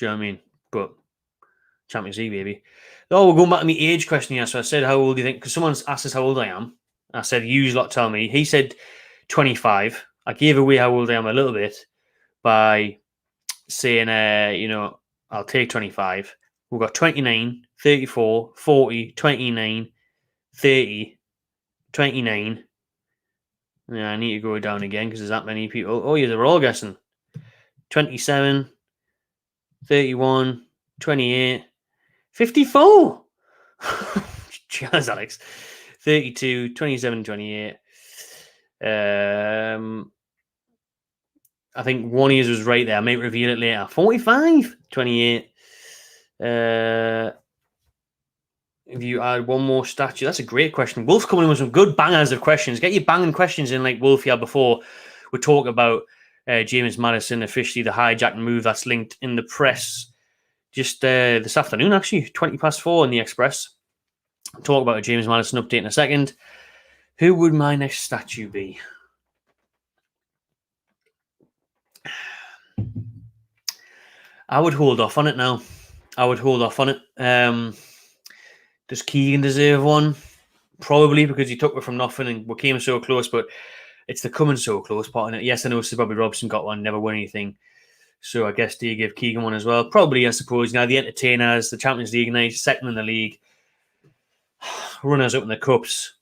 know what I mean? But Champions League, baby. Oh, we're going back to my age question here. So I said, how old do you think? Because someone's asked us how old I am. I said, you lot tell me. He said 25. I gave away how old I am a little bit by saying, I'll take 25. We've got 29, 34, 40, 29, 30, 29. Yeah, I need to go down again because there's that many people. Oh, yeah, they're all guessing. 27, 31, 28, 54. Cheers, Alex. 32, 27, 28. I think one of you was right there. I may reveal it later. 45, 28. If you add one more statue, that's a great question. Wolf coming in with some good bangers of questions. Get your banging questions in like Wolf had before. We talk about James Maddison, officially the hijacking move that's linked in the press just this afternoon, actually, 4:20 in the Express. I'll talk about a James Maddison update in a second. Who would my next statue be? I would hold off on it now. Does Keegan deserve one? Probably, because he took it from nothing and we came so close, but it's the coming so close part in it. Yes, I know Sir Bobby Robson got one, never won anything. So I guess do you give Keegan one as well? Probably, I suppose. The entertainers, the Champions League night, second in the league, runners up in the cups.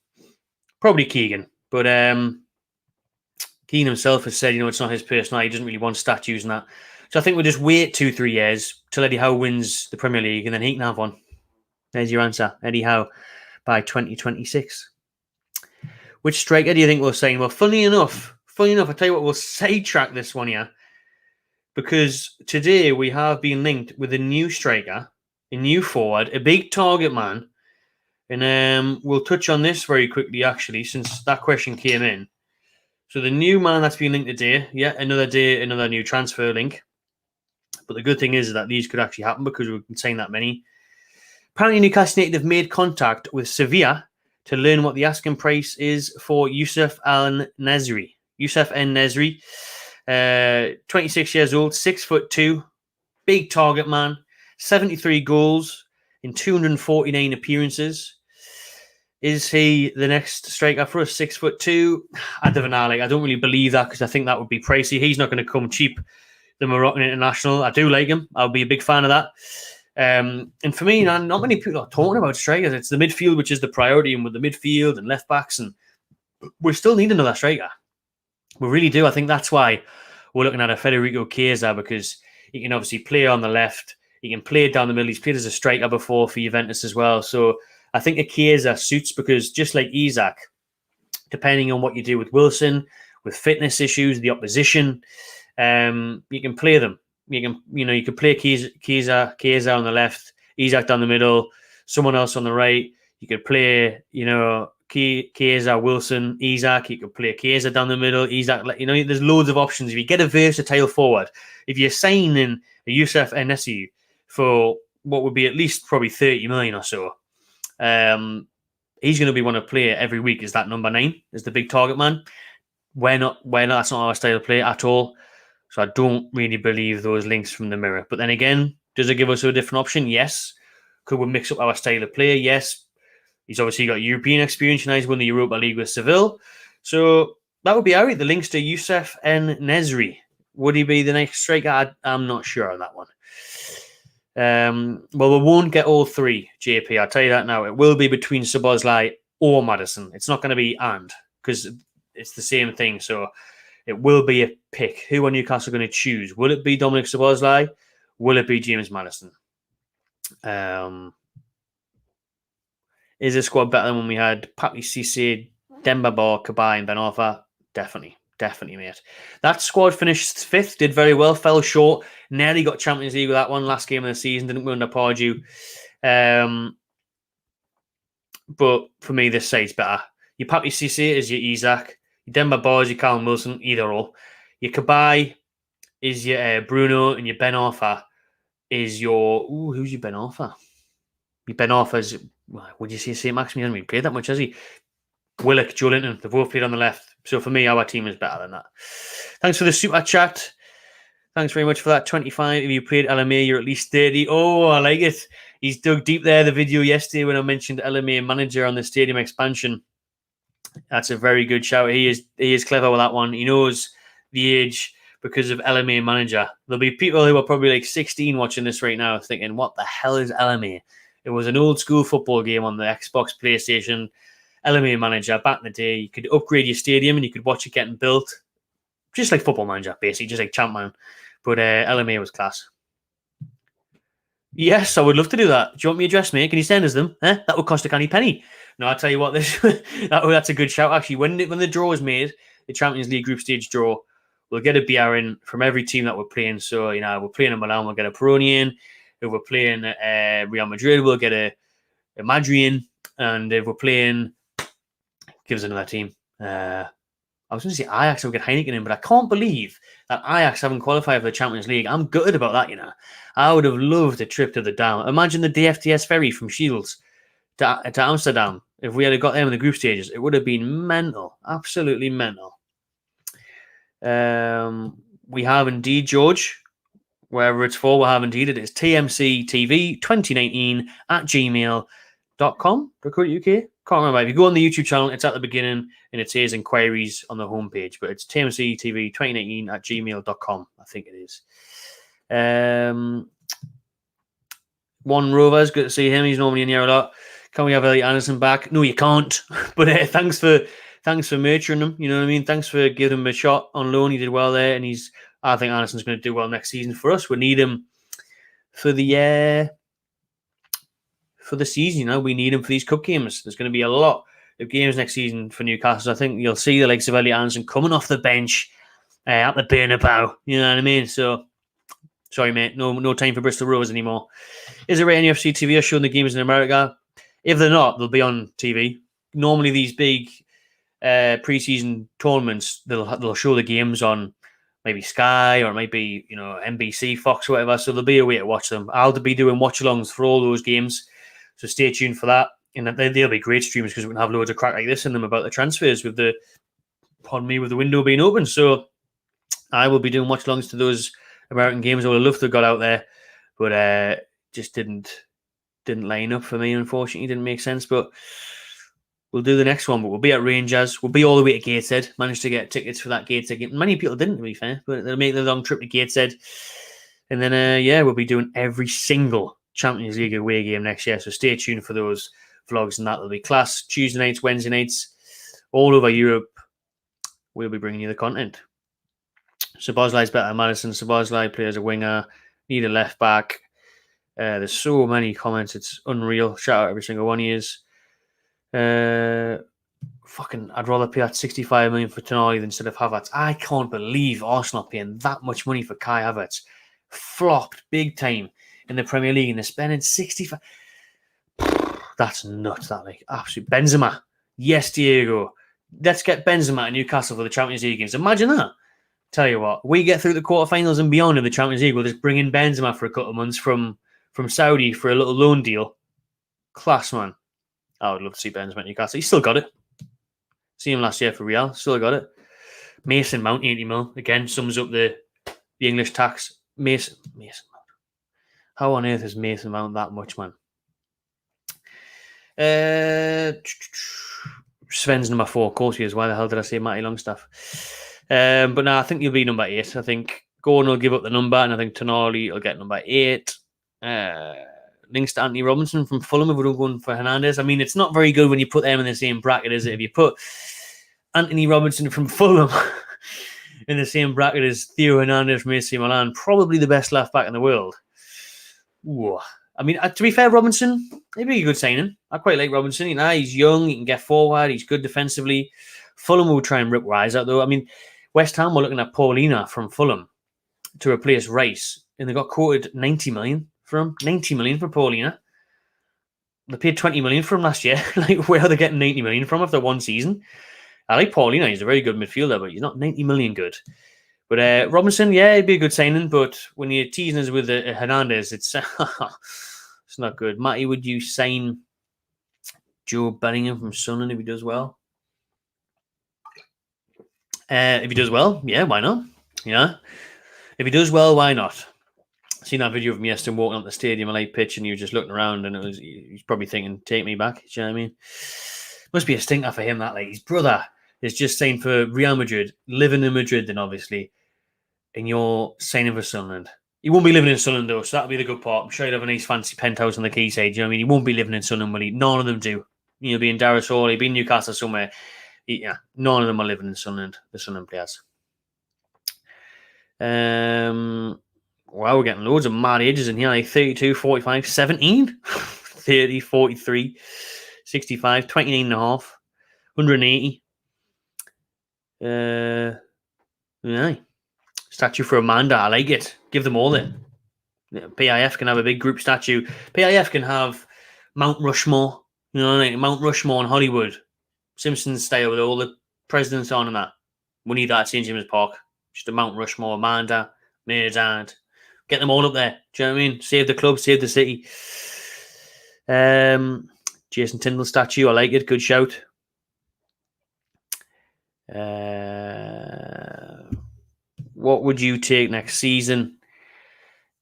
Probably Keegan. But Keegan himself has said, it's not his personality. He doesn't really want statues and that. So I think we'll just wait 2-3 years till Eddie Howe wins the Premier League and then he can have one. There's your answer, Eddie Howe, by 2026. Which striker do you think we'll sign? Well, funny enough, I tell you what, we'll sidetrack this one here. Because today we have been linked with a new striker, a new forward, a big target man. And we'll touch on this very quickly, actually, since that question came in. So the new man that's been linked today, another day, another new transfer link. But the good thing is that these could actually happen because we can sign that many. Apparently, Newcastle United have made contact with Sevilla to learn what the asking price is for Youssef Al-Nesri. 26 years old, 6'2", big target man, 73 goals in 249 appearances. Is he the next striker for us? 6'2"? I don't know. I don't really believe that because I think that would be pricey. He's not going to come cheap. the Moroccan international. I do like him. I'll be a big fan of that. And for me, not many people are talking about strikers. It's the midfield, which is the priority, and with the midfield and left backs, and we still need another striker. We really do. I think that's why we're looking at a Federico Chiesa, because he can obviously play on the left. He can play down the middle. He's played as a striker before for Juventus as well. So I think a Chiesa suits, because just like Isak, depending on what you do with Wilson, with fitness issues, the opposition, you can play them. You can play Chiesa on the left, Isak down the middle, someone else on the right. You could play, Chiesa, Wilson, Isak. You could play Chiesa down the middle, Isak. There's loads of options. If you get a versatile forward, if you're signing a Youssef Enessi for what would be at least probably 30 million or so, he's going to be one to play every week. Is that number 9? Is the big target man? We're not. That's not our style of play at all. So I don't really believe those links from the Mirror. But then again, does it give us a different option? Yes. Could we mix up our style of play? Yes. He's obviously got European experience, and he's won the Europa League with Seville. So that would be all right. The links to Youssef En-Nesyri. Would he be the next striker? I'm not sure on that one. Well, we won't get all 3, JP. I'll tell you that now. It will be between Szoboszlai or Maddison. It's not going to be because it's the same thing. So it will be a pick. Who are Newcastle going to choose? Will it be Dominic Szoboszlai? Will it be James Maddison? Is this squad better than when we had Papi Cissé, Demba Ba, Cabaye, and Ben Arfa? Definitely, mate. That squad finished 5th, did very well, fell short, nearly got Champions League with that one last game of the season, didn't win under Pardew. But for me, this side's better. Your Papi Cissé is your Isak. Your Demba Ba is your Callum Wilson, either or. Your Cabaye is your Bruno, and your Ben Arfa is your... Ooh, who's your Ben Arfa? Your Ben Arfa's... Would you say St. Maximin? He hasn't really played that much, has he? Willock, Joe Linton, they've both played on the left. So for me, our team is better than that. Thanks for the super chat. Thanks very much for that. 25. If you played LMA, you're at least 30. Oh, I like it. He's dug deep there. The video yesterday when I mentioned LMA manager on the stadium expansion. That's a very good shout. He is clever with that one. He knows the age because of LMA manager. There'll be people who are probably like 16 watching this right now thinking, what the hell is LMA? It was an old school football game on the Xbox, PlayStation. LMA manager back in the day. You could upgrade your stadium and you could watch it getting built. Just like Football Manager, basically, just like Champman. But LMA was class. Yes, I would love to do that. Do you want me address, mate? Can you send us them? That would cost a canny penny. No, I'll tell you what, that's a good shout, actually. When the draw is made, the Champions League group stage draw, we'll get a beer in from every team that we're playing. So, we're playing in Milan, we'll get a Peroni in. If we're playing Real Madrid, we'll get a Madrid in. And if we're playing... Give us another team. I was going to say Ajax, we'll get Heineken in, but I can't believe that Ajax haven't qualified for the Champions League. I'm gutted about that, I would have loved a trip to the Dam. Imagine the DFTS ferry from Shields to Amsterdam. If we had got them in the group stages, it would have been mental. Absolutely mental. We have indeed, George. Wherever it's for, we have indeed. It is tmctv2019 at gmail.com. .uk. Can't remember. If you go on the YouTube channel, it's at the beginning and it says inquiries on the homepage. But it's tmctv2019 at gmail.com. I think it is. One Rovers, good to see him. He's normally in here a lot. Can we have Elliot Anderson back? No, you can't. But thanks for nurturing him. You know what I mean? Thanks for giving him a shot on loan. He did well there, and I think Anderson's going to do well next season for us. We need him for the season. We need him for these cup games. There's going to be a lot of games next season for Newcastle. I think you'll see the likes of Elliot Anderson coming off the bench at the Bernabeu. You know what I mean? So, sorry, mate. No time for Bristol Rovers anymore. Is it right on UFC TV or showing the games in America? If they're not, they'll be on TV. Normally, these big pre-season tournaments, they'll show the games on maybe Sky or it might be NBC, Fox, or whatever. So there'll be a way to watch them. I'll be doing watch-alongs for all those games. So stay tuned for that. And they'll be great streams because we can have loads of crack like this in them about the transfers with the window being open. So I will be doing watch-alongs to those American games. I would have loved to have got out there, but just didn't line up for me, unfortunately. Didn't make sense. But we'll do the next one, but we'll be at Rangers. We'll be all the way to Gateshead. Managed to get tickets for that Gateshead game. Many people didn't, to be fair, but they'll make the long trip to Gateshead. And then, we'll be doing every single Champions League away game next year. So stay tuned for those vlogs, and that'll be class. Tuesday nights, Wednesday nights, all over Europe. We'll be bringing you the content. Szoboszlai's better than Maddison. Szoboszlai plays a winger. Need a left back. There's so many comments. It's unreal. Shout out every single one of yous. I'd rather pay that 65 million for Tonali instead of Havertz. I can't believe Arsenal paying that much money for Kai Havertz. Flopped big time in the Premier League, and they're spending 65. That's nuts. That like absolute Benzema. Yes, Diego. Let's get Benzema to Newcastle for the Champions League games. Imagine that. Tell you what, we get through the quarterfinals and beyond in the Champions League. We'll just bring in Benzema for a couple of months from Saudi for a little loan deal. Class, man. I would love to see Benzema at Newcastle. He's still got it. See him last year for Real. Still got it. Mason Mount, 80 mil. Again, sums up the English tax. Mason Mount. How on earth is Mason Mount that much, man? Sven's number 4. Of course he is. Why the hell did I say Matty Longstaff? But no, I think you'll be number 8. I think Gordon will give up the number, and I think Tonali will get number 8. Links to Anthony Robinson from Fulham if we don't go for Hernandez. I mean, it's not very good when you put them in the same bracket, is it? If you put Anthony Robinson from Fulham in the same bracket as Theo Hernandez from AC Milan, probably the best left back in the world. Ooh. I mean, to be fair, Robinson, he'd be a good signing. I quite like Robinson. You know, he's young, he can get forward, he's good defensively. Fulham will try and rip Rice out, though. I mean, West Ham were looking at Paulina from Fulham to replace Rice, and they got quoted 90 million for him. 90 million for Paulina. They paid 20 million for him last year. Like, where are they getting 90 million from after one season? I like Paulina. He's a very good midfielder, but he's not 90 million good. But Robinson, yeah, it'd be a good signing. But when you're teasing us with Hernandez, it's it's not good. Matty, would you sign Joe Bellingham from Sunderland if he does well? If he does well, yeah, why not? Yeah, if he does well, why not? Seen that video of him yesterday walking up the stadium, a light pitch, and he was just looking around, and he's probably thinking, "Take me back." Do you know what I mean? Must be a stinker for him that, like, his brother is just saying for Real Madrid, living in Madrid, then obviously, and you're signing for Sunderland. He won't be living in Sunderland though, so that'll be the good part. I'm sure he'd have a nice fancy penthouse on the quayside. You know what I mean? He won't be living in Sunderland, will he? None of them do. He'll be in Darras Hall, he'll be in Newcastle somewhere. Yeah, none of them are living in Sunderland, the Sunderland players. Wow, we're getting loads of mad ages in here, like 32, 45, 17, 30, 43, 65, 29 and a half, 180. Yeah. Statue for Amanda, I like it. Give them all it. PIF can have a big group statue. PIF can have Mount Rushmore, you know, like Mount Rushmore in Hollywood, Simpsons style with all the presidents on and that. We need that at St. James's Park. Just a Mount Rushmore, Amanda, Maynard. Get them all up there. Do you know what I mean? Save the club, save the city. Jason Tyndall statue, I like it. Good shout. What would you take next season?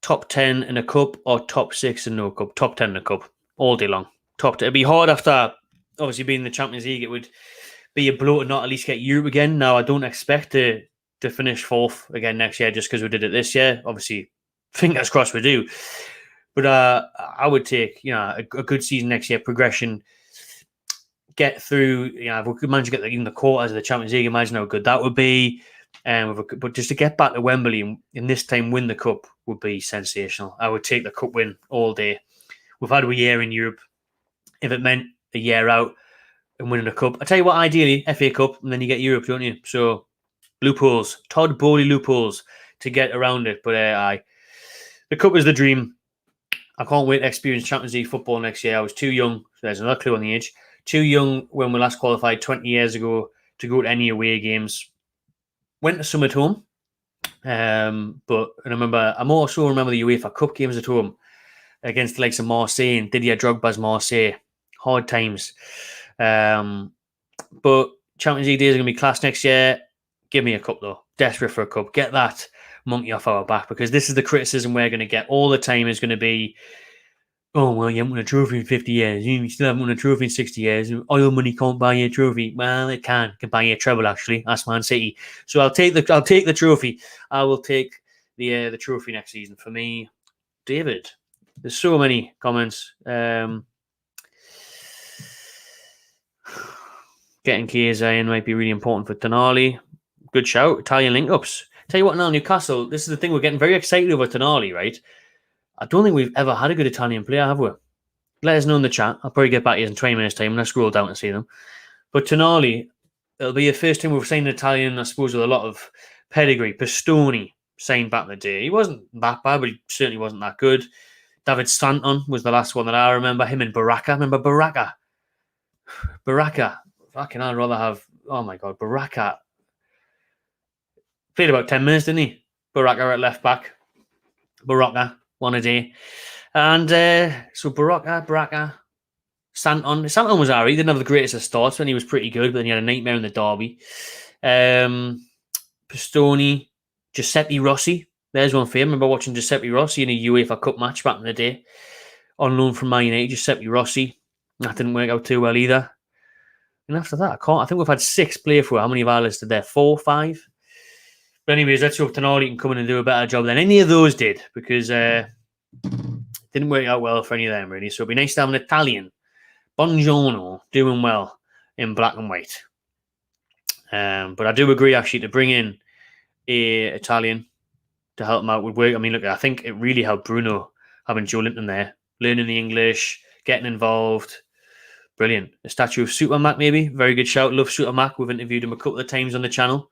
Top 10 in a cup or top 6 in no cup? Top 10 in a cup. All day long. Top 10. It'd be hard after, obviously, being in the Champions League. It would be a blow to not at least get Europe again. Now, I don't expect to finish 4th again next year just because we did it this year. Obviously, fingers crossed we do. But I would take, a good season next year, progression, get through, if we could manage to get even the quarters of the Champions League, imagine how good that would be. But just to get back to Wembley and this time win the cup would be sensational. I would take the cup win all day. We've had a year in Europe. If it meant a year out and winning a cup, I tell you what, ideally FA Cup, and then you get Europe, don't you? So loopholes, Todd Bowley loopholes to get around it. But the cup is the dream. I can't wait to experience Champions League football next year. I was too young. So there's another clue on the age. Too young when we last qualified 20 years ago to go to any away games. Went to some at home. But I also remember the UEFA Cup games at home against the likes of Marseille and Didier Drogba's Marseille. Hard times. But Champions League days are going to be class next year. Give me a cup, though. Desperate for a cup. Get that monkey off our back, because this is the criticism we're going to get all the time is going to be, Oh, well, you haven't won a trophy in 50 years. You still haven't won a trophy in 60 years. Oil money can't buy you a trophy. Well, it can. It can buy you a treble, actually. That's Man City. So I'll take the trophy. I will take the trophy next season. For me, David. There's so many comments. Getting Chiesa in might be really important for Tonali. Good shout. Italian link-ups. Tell you what now, Newcastle, this is the thing. We're getting very excited over Tonali, right? I don't think we've ever had a good Italian player, have we? Let us know in the chat. I'll probably get back to you in 20 minutes' time when I scroll down to see them. But Tonali, it'll be the first time we've seen an Italian, I suppose, with a lot of pedigree. Pistoni signed back in the day. He wasn't that bad, but he certainly wasn't that good. David Stanton was the last one that I remember. Him and Baraka. Remember Baraka? Baraka. Fucking I'd rather have... Oh, my God. Baraka. Played about 10 minutes, didn't he? Baraka at left back. Baraka. One a day. And so Baraka, Stanton was alright. He didn't have the greatest of starts when he was pretty good, but then he had a nightmare in the derby. Pistoni, Giuseppe Rossi. There's one for you. I remember watching Giuseppe Rossi in a UEFA Cup match back in the day. On loan from Man United, Giuseppe Rossi. That didn't work out too well either. And after that, I think we've had 6 play for. How many have I listed there? 4, 5? But anyways, let's hope Tonali can come in and do a better job than any of those did, because didn't work out well for any of them, really. So it'd be nice to have an Italian, Buongiorno, doing well in black and white. But I do agree, actually, to bring in a Italian to help him out would work. I mean, look, I think it really helped Bruno having Joe Linton there, learning the English, getting involved. Brilliant. A statue of Super Mac, maybe. Very good shout. Love Super Mac. We've interviewed him a couple of times on the channel,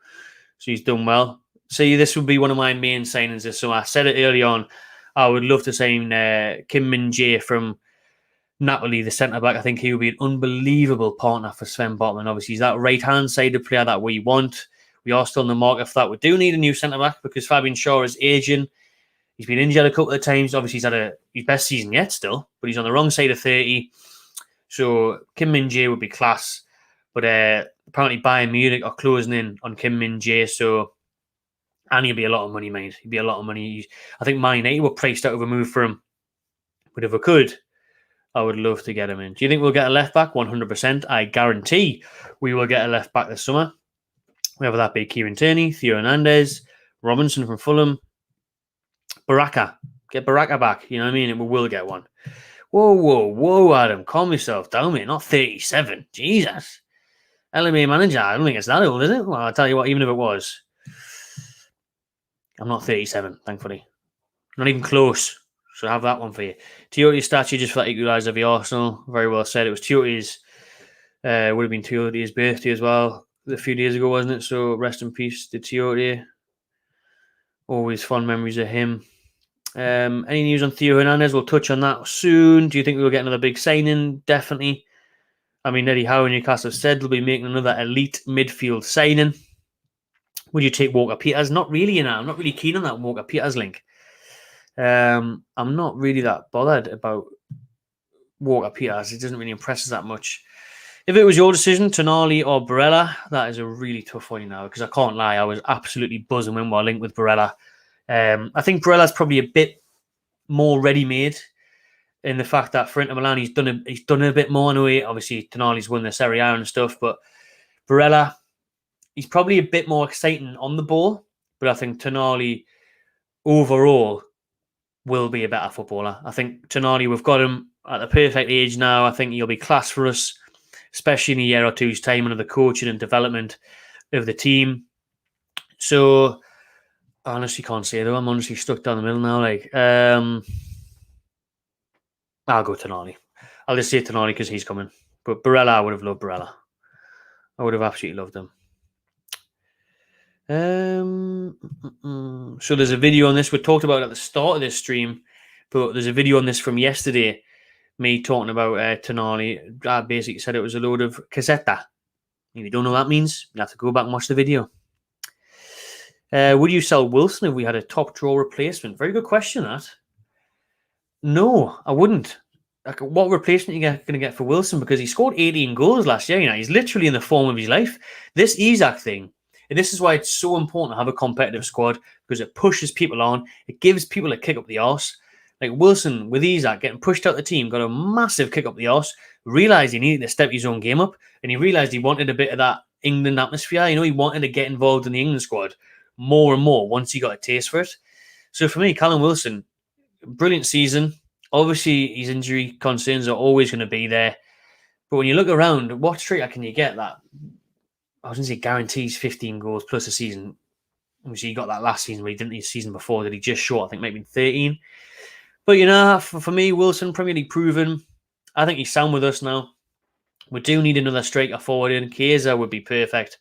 so he's done well. See, this would be one of my main signings this summer. I said it early on. I would love to sign Kim Min-jae from Napoli, the centre-back. I think he would be an unbelievable partner for Sven Botman. Obviously, he's that right-hand-sided player that we want. We are still in the market for that. We do need a new centre-back because Fabian Shaw is aging. He's been injured a couple of times. Obviously, he's had his best season yet still, but he's on the wrong side of 30. So Kim Min-jae would be class. But apparently Bayern Munich are closing in on Kim Min-jae, so... And he'll be a lot of money, mate. He'd be a lot of money. I think Man United were priced out of a move for him. But if I could, I would love to get him in. Do you think we'll get a left back? 100%. I guarantee we will get a left back this summer. Whether that be Kieran Tierney, Theo Hernandez, Robinson from Fulham, Baraka. Get Baraka back. You know what I mean? And we will get one. Whoa, Adam. Calm yourself down, mate. Not 37. Jesus. LMA manager. I don't think it's that old, is it? Well, I'll tell you what, even if it was. I'm not 37, thankfully. Not even close. So I have that one for you. Tiote's statue just for that equaliser of the Arsenal. Very well said. It was Tiote's, would have been Tiote's birthday as well a few days ago, wasn't it? So rest in peace to Tiote. Always fond memories of him. Any news on Theo Hernandez? We'll touch on that soon. Do you think we'll get another big signing? Definitely. I mean, Eddie Howe and Newcastle said they'll be making another elite midfield signing. Would you take Walker Peters? Not really, you know. I'm not really keen on that Walker Peters link. I'm not really that bothered about Walker Peters. It doesn't really impress us that much. If it was your decision, Tonali or Barella, that is a really tough one now, because I can't lie, I was absolutely buzzing when we linked with Barella. I think Barella's probably a bit more ready-made in the fact that for Inter Milan, he's done a bit more in a way. Obviously, Tonali's won the Serie A and stuff, but Barella, he's probably a bit more exciting on the ball, but I think Tonali overall will be a better footballer. I think Tonali, we've got him at the perfect age now. I think he'll be class for us, especially in a year or two's time under the coaching and development of the team. So, I honestly can't say though. I'm honestly stuck down the middle now. I'll go Tonali. I'll just say Tonali because he's coming. But Barella, I would have loved Barella. I would have absolutely loved him. So there's a video on this. We talked about it at the start of this stream, but there's a video on this from yesterday. Me talking about Tonali. I basically said it was a load of casetta. If you don't know what that means, you have to go back and watch the video. Would you sell Wilson if we had a top draw replacement? Very good question, that. No, I wouldn't. Like, what replacement are you going to get for Wilson? Because he scored 18 goals last year. You know, he's literally in the form of his life. This Isak thing, and this is why it's so important to have a competitive squad, because it pushes people on. It gives people a kick up the arse. Like Wilson, with Isak getting pushed out the team, got a massive kick up the arse, realised he needed to step his own game up, and he realised he wanted a bit of that England atmosphere. He wanted to get involved in the England squad more and more once he got a taste for it. So for me, Callum Wilson, brilliant season. Obviously, his injury concerns are always going to be there. But when you look around, what striker can you get that, I was going to say, guarantees 15 goals plus a season? Obviously, he got that last season, but he didn't the season before. Did he just short? I think maybe 13. But, for me, Wilson, Premier League proven. I think he's sound with us now. We do need another striker forward in. Chiesa would be perfect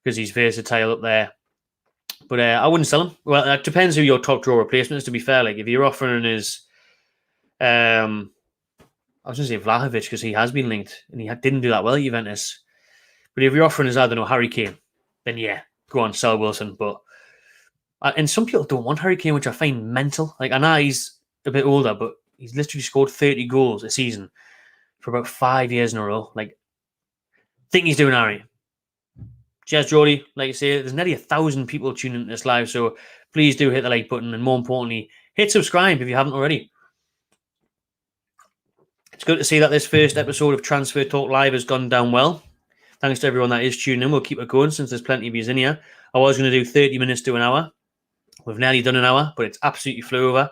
because he's versatile up there. But I wouldn't sell him. Well, it depends who your top draw replacement is, to be fair. Like, if you're offering his... I was going to say Vlahovic because he has been linked and he didn't do that well at Juventus. But if you're offering his, I don't know, Harry Kane, then yeah, go on, sell Wilson. But and some people don't want Harry Kane, which I find mental. Like, I know he's a bit older, but he's literally scored 30 goals a season for about 5 years in a row. Like, think he's doing Harry. Cheers, Jody. Like I say, there's nearly 1,000 people tuning into this live, so please do hit the like button and more importantly, hit subscribe if you haven't already. It's good to see that this first episode of Transfer Talk Live has gone down well. Thanks to everyone that is tuning in. We'll keep it going since there's plenty of you in here. I was going to do 30 minutes to an hour. We've nearly done an hour, but it's absolutely flew over.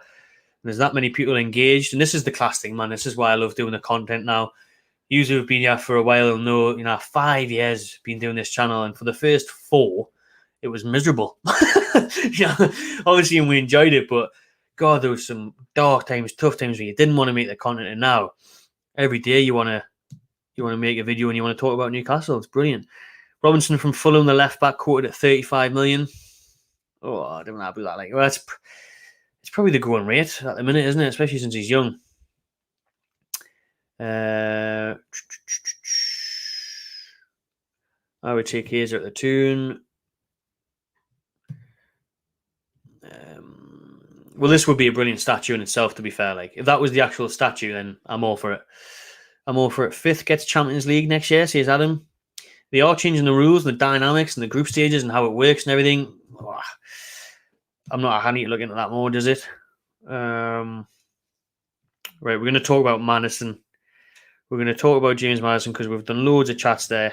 There's that many people engaged, and this is the class thing, man. This is why I love doing the content now. You who have been here for a while know, 5 years been doing this channel, and for the first 4, it was miserable. Obviously, and we enjoyed it, but God, there was some dark times, tough times when you didn't want to make the content, and now every day you want to make a video and you want to talk about Newcastle. It's brilliant. Robinson from Fulham, the left back, quoted at 35 million. Oh, I don't know about that. Like, well, it's probably the going rate at the minute, isn't it? Especially since he's young. I would take Chiesa at the tune. Well, this would be a brilliant statue in itself, to be fair. Like, if that was the actual statue, then I'm all for it. I'm all for it. 5th gets Champions League next year, says Adam. They are changing the rules, the dynamics, and the group stages and how it works and everything. Oh, I'm not. I need to look into that more, does it? Right, we're going to talk about Maddison. We're going to talk about James Maddison because we've done loads of chats there.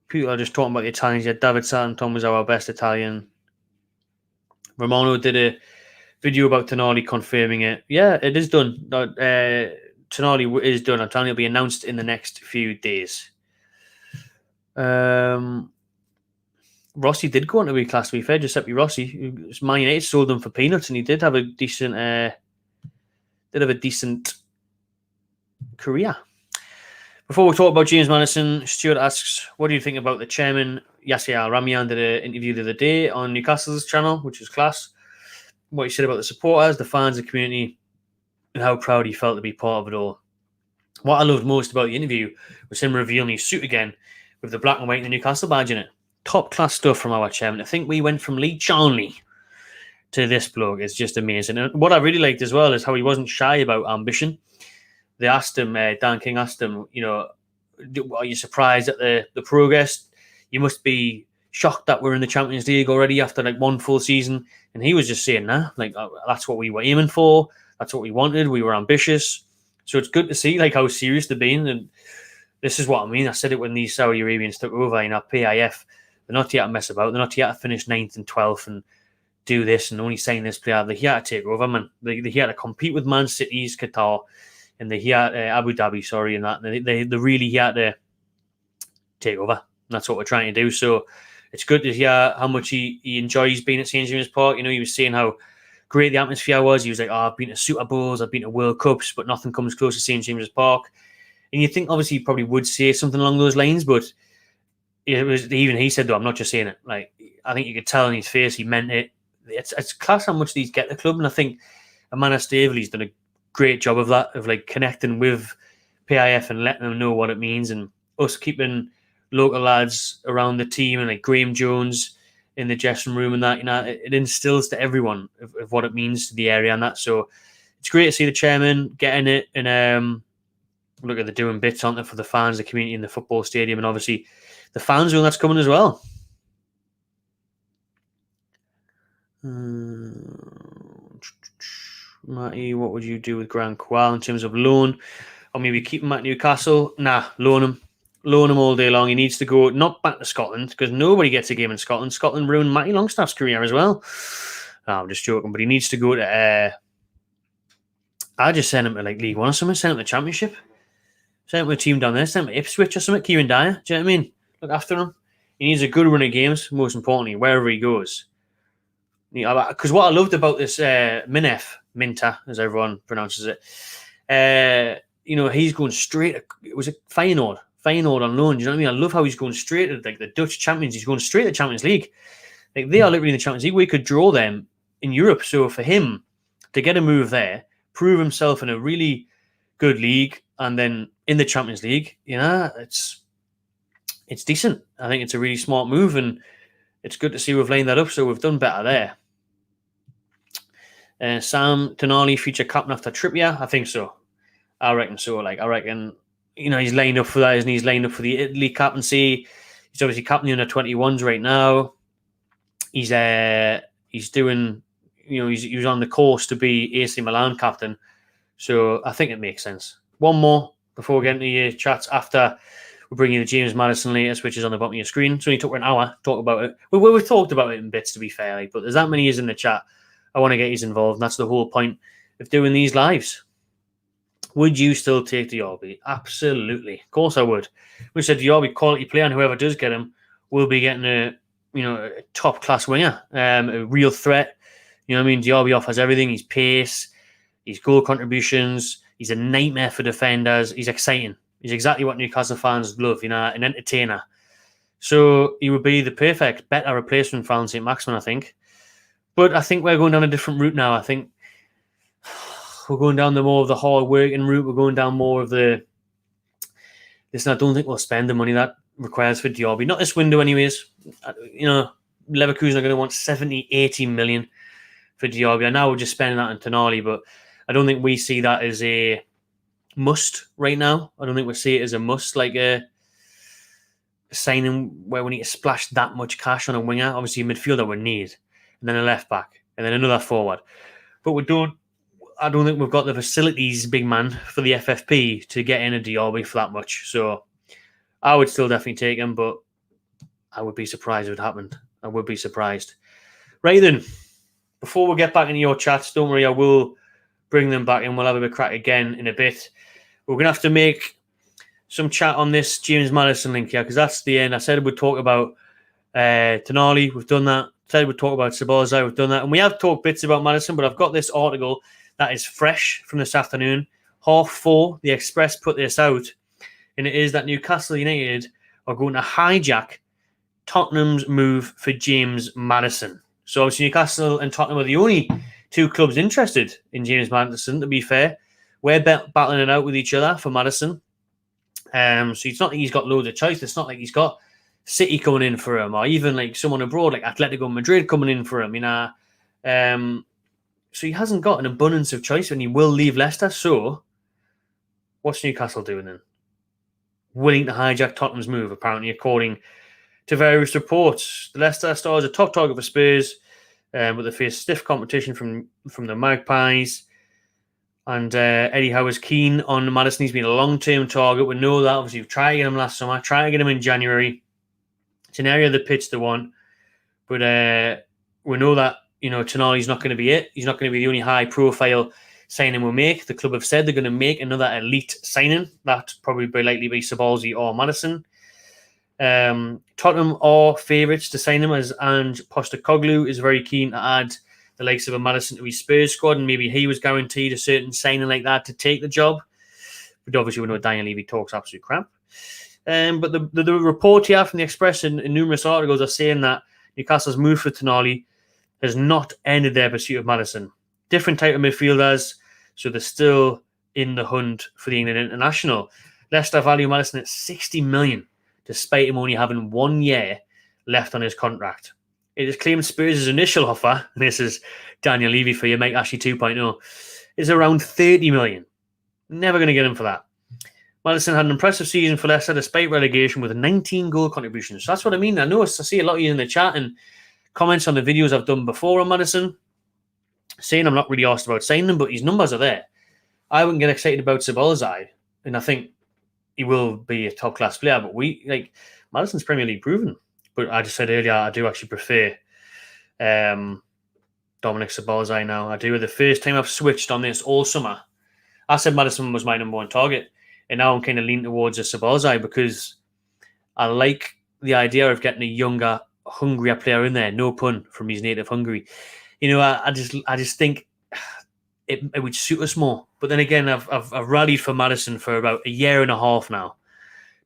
People are just talking about the Italians. Yeah, David Santon was our best Italian. Romano did a video about Tonali confirming it. Yeah, it is done. Tonali is done. I'm telling you, it'll be announced in the next few days. Rossi did go on to B-class, to be fair. Giuseppe Rossi. Man United sold him for peanuts, and he did have a decent career. Before we talk about James Maddison, Stuart asks, what do you think about the chairman, Yasser Al-Ramian, did an interview the other day on Newcastle's channel, which was class. What he said about the supporters, the fans, the community, and how proud he felt to be part of it all. What I loved most about the interview was him revealing his suit again with the black and white and the Newcastle badge in it. Top class stuff from our chairman. I think we went from Lee Charnley to this bloke. It's just amazing. And what I really liked as well is how he wasn't shy about ambition. They asked him, Dan King asked him, are you surprised at the progress? You must be shocked that we're in the Champions League already after like one full season. And he was just saying, that's what we were aiming for. That's what we wanted. We were ambitious. So it's good to see like how serious they're being. And this is what I mean. I said it when these Saudi Arabians took over, PIF. They're not here to mess about. They're not here to finish 9th and 12th and do this and only sign this player. They're here to take over, man. They're here to compete with Man City's Qatar. And they're here, Abu Dhabi, and that. They're really here to take over. And that's what we're trying to do. So it's good to hear how much he enjoys being at St. James Park. He was saying how great the atmosphere was. He was like, I've been to Super Bowls, I've been to World Cups, but nothing comes close to St. James Park. And you think, obviously, he probably would say something along those lines, but it was even he said, though, I'm not just saying it. Like, I think you could tell in his face he meant it. It's class how much these get the club. And I think Amanda Staveley's done a great job of that, of like connecting with PIF and letting them know what it means, and us keeping local lads around the team and like Graham Jones in the dressing room and that, it instills to everyone of what it means to the area and that. So it's great to see the chairman getting it, and look at the doing bits on it for the fans, the community in the football stadium, and obviously the fan zone that's coming as well. Matty, what would you do with Grant Qual in terms of loan? Or maybe keep him at Newcastle? Nah, loan him. Loan him all day long. He needs to go not back to Scotland because nobody gets a game in Scotland. Scotland ruined Matty Longstaff's career as well. No, I'm just joking, but he needs to go to. I just send him to like League One or something. Send him to the Championship. Send him to a team down there. Send him to Ipswich or something. Kieran Dyer. Do you know what I mean? Look after him. He needs a good run of games. Most importantly, wherever he goes. Because what I loved about this Minter, as everyone pronounces it, he's going straight. It was a Feyenoord on loan. Do you know what I mean? I love how he's going straight to like the Dutch champions. He's going straight to Champions League. Like they are literally in the Champions League. We could draw them in Europe. So for him to get a move there, prove himself in a really good league, and then in the Champions League, it's decent. I think it's a really smart move, and it's good to see we've lined that up. So we've done better there. Sam Tonali feature captain after Trippier? I think so. I reckon so. I reckon, he's lined up for that, isn't he? He's lined up for the Italy captaincy. He's obviously captaining under 21s right now. He's doing, he was on the course to be AC Milan captain. So I think it makes sense. One more before we get into your chats after we bring you the James Maddison latest, which is on the bottom of your screen. So only took an hour to talk about it. We've talked about it in bits, to be fair, but there's that many years in the chat. I want to get you involved, and that's the whole point of doing these lives. Would you still take Diaby? Absolutely. Of course I would. We said Diaby, quality player, and whoever does get him will be getting a top-class winger, a real threat. You know what I mean? Diaby offers everything. He's pace, his goal contributions, he's a nightmare for defenders, he's exciting. He's exactly what Newcastle fans love, an entertainer. So he would be the perfect, better replacement for Alan St. Maximin, I think. But I think we're going down a different route now. I think we're going down the more of the hard working route. We're going down more of the... Listen, I don't think we'll spend the money that requires for Diaby. Not this window anyways. Leverkusen are going to want 70, 80 million for Diaby. I know we're just spending that on Tonali, but I don't think we see that as a must right now. I don't think we see it as a must, like a signing where we need to splash that much cash on a winger. Obviously, a midfielder we need, and then a left back, and then another forward. But I don't think we've got the facilities, big man, for the FFP to get in a Diaby for that much. So I would still definitely take him, but I would be surprised if it happened. I would be surprised. Right then, before we get back into your chats, don't worry, I will bring them back and we'll have a bit of crack again in a bit. We're going to have to make some chat on this James Maddison link here, because that's the end. I said we'd talk about Tonali. We've done that. I said we'd talk about Szoboszlai. We've done that. And we have talked bits about Maddison, but I've got this article that is fresh from this afternoon. 4:30, the Express put this out, and it is that Newcastle United are going to hijack Tottenham's move for James Maddison. So obviously Newcastle and Tottenham are the only two clubs interested in James Maddison, to be fair. We're battling it out with each other for Maddison. So it's not like he's got loads of choice. It's not like he's got City coming in for him, or even like someone abroad like Atletico Madrid coming in for him. So he hasn't got an abundance of choice, and he will leave Leicester. So what's Newcastle doing then? Willing to hijack Tottenham's move, apparently, according to various reports. The Leicester Stars are top target for Spurs, but they face stiff competition from the Magpies. And Eddie Howe is keen on Maddison. He's been a long-term target. We know that. Obviously, we've tried to get him last summer, tried to get him in January. It's an area of the pitch they want. But we know that, Tonali's not going to be it. He's not going to be the only high-profile signing we'll make. The club have said they're going to make another elite signing. That probably likely be Szoboszlai or Maddison. Tottenham are favourites to sign him, as Ange Postecoglou is very keen to add the likes of a Maddison to his Spurs squad, and maybe he was guaranteed a certain signing like that to take the job. But obviously we know Daniel Levy talks absolute crap. But the report here from the Express and numerous articles are saying that Newcastle's move for Tonali has not ended their pursuit of Maddison. Different type of midfielders, so they're still in the hunt for the England international. Leicester value Maddison at 60 million, despite him only having 1 year left on his contract. It is claimed Spurs' initial offer, and this is Daniel Levy for you, Mike Ashley 2.0, is around 30 million. Never going to get him for that. Maddison had an impressive season for Leicester despite relegation with 19 goal contributions. So that's what I mean. I see a lot of you in the chat and comments on the videos I've done before on Maddison. saying I'm not really asked about signing him, but his numbers are there. I wouldn't get excited about Szoboszlai, and I think he will be a top class player. But Maddison's Premier League proven. But I just said earlier, I do actually prefer Dominic Szoboszlai now. I do. The first time I've switched on this all summer, I said Maddison was my number one target, and now I'm kind of leaning towards a Szoboszlai because I like the idea of getting a younger, hungrier player in there. No pun, from his native Hungary. I just think it would suit us more. But then again, I've rallied for Maddison for about a year and a half now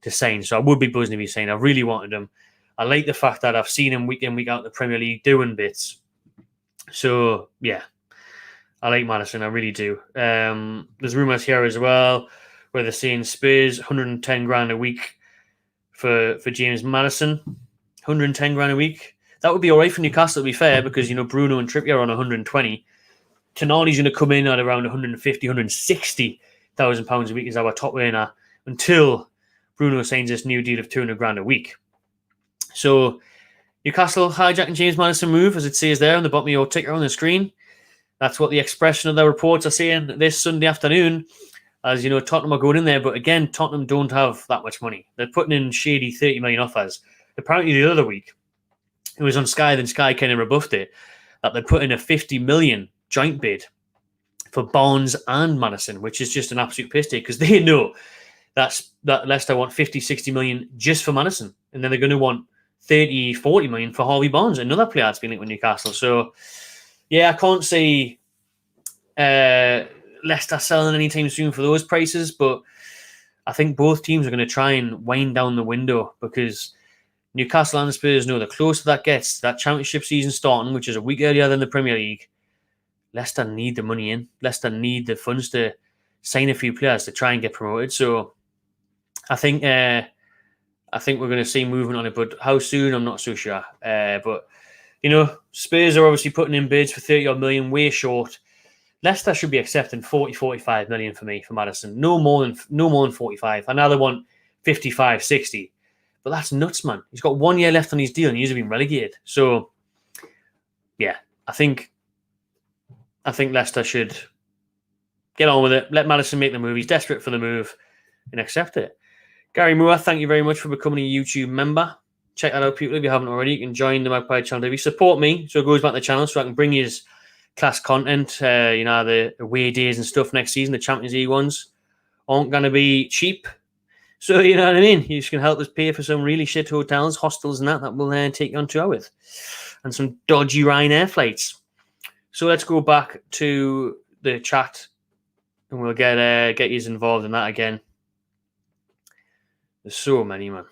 to sign, so I would be buzzing if he's saying I really wanted him. I like the fact that I've seen him week in, week out in the Premier League doing bits. So, yeah, I like Maddison. I really do. There's rumours here as well where they're saying Spurs 110 grand a week for James Maddison. 110 grand a week. That would be all right for Newcastle, to be fair, because, Bruno and Trippier are on 120. Tonali's going to come in at around 150, 160,000 pounds a week as our top earner until Bruno signs this new deal of 200 grand a week. So Newcastle hijacking James Maddison move, as it says there on the bottom of your ticker on the screen. That's what the expression of the reports are saying this Sunday afternoon. As you know, Tottenham are going in there, but again, Tottenham don't have that much money. They're putting in shady 30 million offers. Apparently the other week, it was on Sky, then Sky kind of rebuffed it, that they put in a 50 million joint bid for Barnes and Maddison, which is just an absolute piss take because they know that Leicester want 50, 60 million just for Maddison. And then they're going to want 30, 40 million for Harvey Barnes, another player that's been linked with Newcastle. So, yeah, I can't see Leicester selling anytime soon for those prices, but I think both teams are going to try and wind down the window because Newcastle and Spurs know the closer that gets to that championship season starting, which is a week earlier than the Premier League, Leicester need the money in. Leicester need the funds to sign a few players to try and get promoted. So I think we're going to see movement on it, but how soon, I'm not so sure. But, Spurs are obviously putting in bids for 30 odd million, way short. Leicester should be accepting 40, 45 million for me, for Maddison. No more than 45. I know they want 55, 60. But that's nuts, man. He's got 1 year left on his deal and he's been relegated. So, yeah, I think Leicester should get on with it. Let Maddison make the move. He's desperate for the move and accept it. Gary Moore, thank you very much for becoming a YouTube member. Check that out, people. If you haven't already, you can join the Magpie Channel TV. Support me so it goes back to the channel so I can bring you class content. The away days and stuff next season, the Champions League ones aren't going to be cheap. So, you know what I mean? You just can help us pay for some really shit hotels, hostels and that we'll take you on tour with. And some dodgy Ryanair flights. So let's go back to the chat and we'll get you involved in that again. There's so many, man.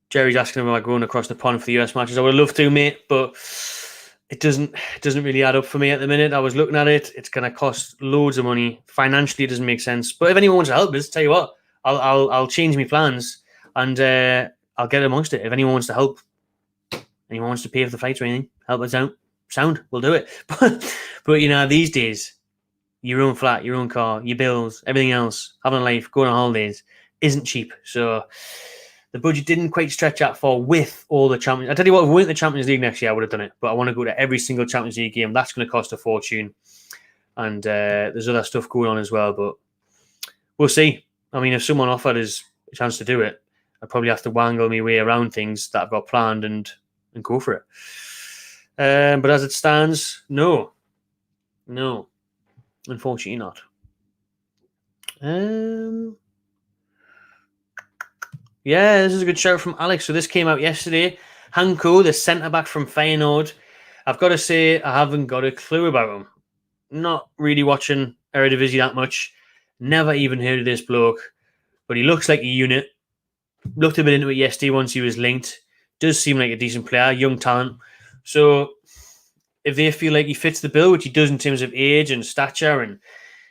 Jerry's asking about going across the pond for the US matches. I would love to, mate, but it doesn't really add up for me at the minute. I was looking at it. It's going to cost loads of money. Financially, it doesn't make sense. But if anyone wants to help us, tell you what, I'll change my plans and I'll get amongst it. If anyone wants to help, anyone wants to pay for the flights or anything, help us out. Sound, we'll do it. But these days, your own flat, your own car, your bills, everything else, having a life, going on holidays isn't cheap. So the budget didn't quite stretch out far with all the Champions. I tell you what, if we went to the Champions League next year, I would have done it. But I want to go to every single Champions League game. That's going to cost a fortune. And there's other stuff going on as well. But we'll see. I mean, if someone offered us a chance to do it, I'd probably have to wangle my way around things that I've got planned and go for it. But as it stands, no. Unfortunately not. Yeah, this is a good shout from Alex. So this came out yesterday. Hanko, the centre-back from Feyenoord. I've got to say, I haven't got a clue about him. Not really watching Eredivisie that much. Never even heard of this bloke. But he looks like a unit. Looked a bit into it yesterday once he was linked. Does seem like a decent player, young talent. So if they feel like he fits the bill, which he does in terms of age and stature and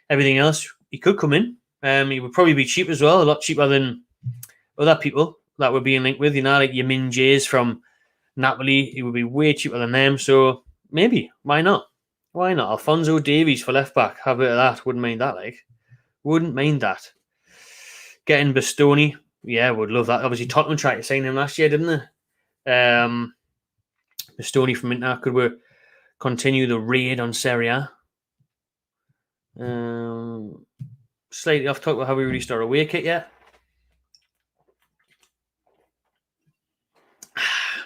everything else, he could come in. He would probably be cheap as well, a lot cheaper than other people that we're being linked with, like your Min Jays from Napoli. He would be way cheaper than them. So maybe, why not? Alphonso Davies for left back. Have a bit of that. Wouldn't mind that. Getting Bastoni. Yeah, would love that. Obviously, Tottenham tried to sign him last year, didn't they? Bastoni from Inter. Could we continue the raid on Serie A? Slightly off topic, have we really started away kit yet?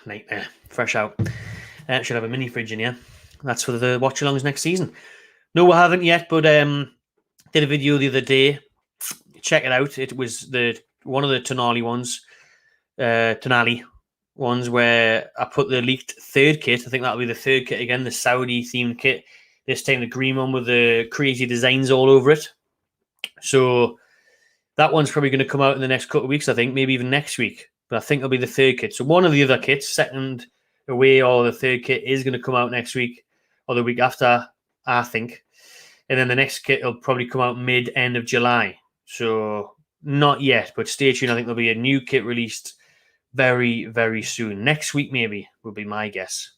Nightmare. Fresh out. Should have a mini fridge in here. That's for the watch-alongs next season. No, we haven't yet, but did a video the other day. Check it out. It was one of the Tonali ones where I put the leaked third kit. I think that'll be the third kit again, the Saudi-themed kit. This time the green one with the crazy designs all over it. So that one's probably going to come out in the next couple of weeks, I think, maybe even next week. But I think it'll be the third kit. So one of the other kits, second away or the third kit, is going to come out next week or the week after, I think. And then the next kit will probably come out mid-end of July. So not yet, but stay tuned. I think there'll be a new kit released very, very soon. Next week, maybe, would be my guess.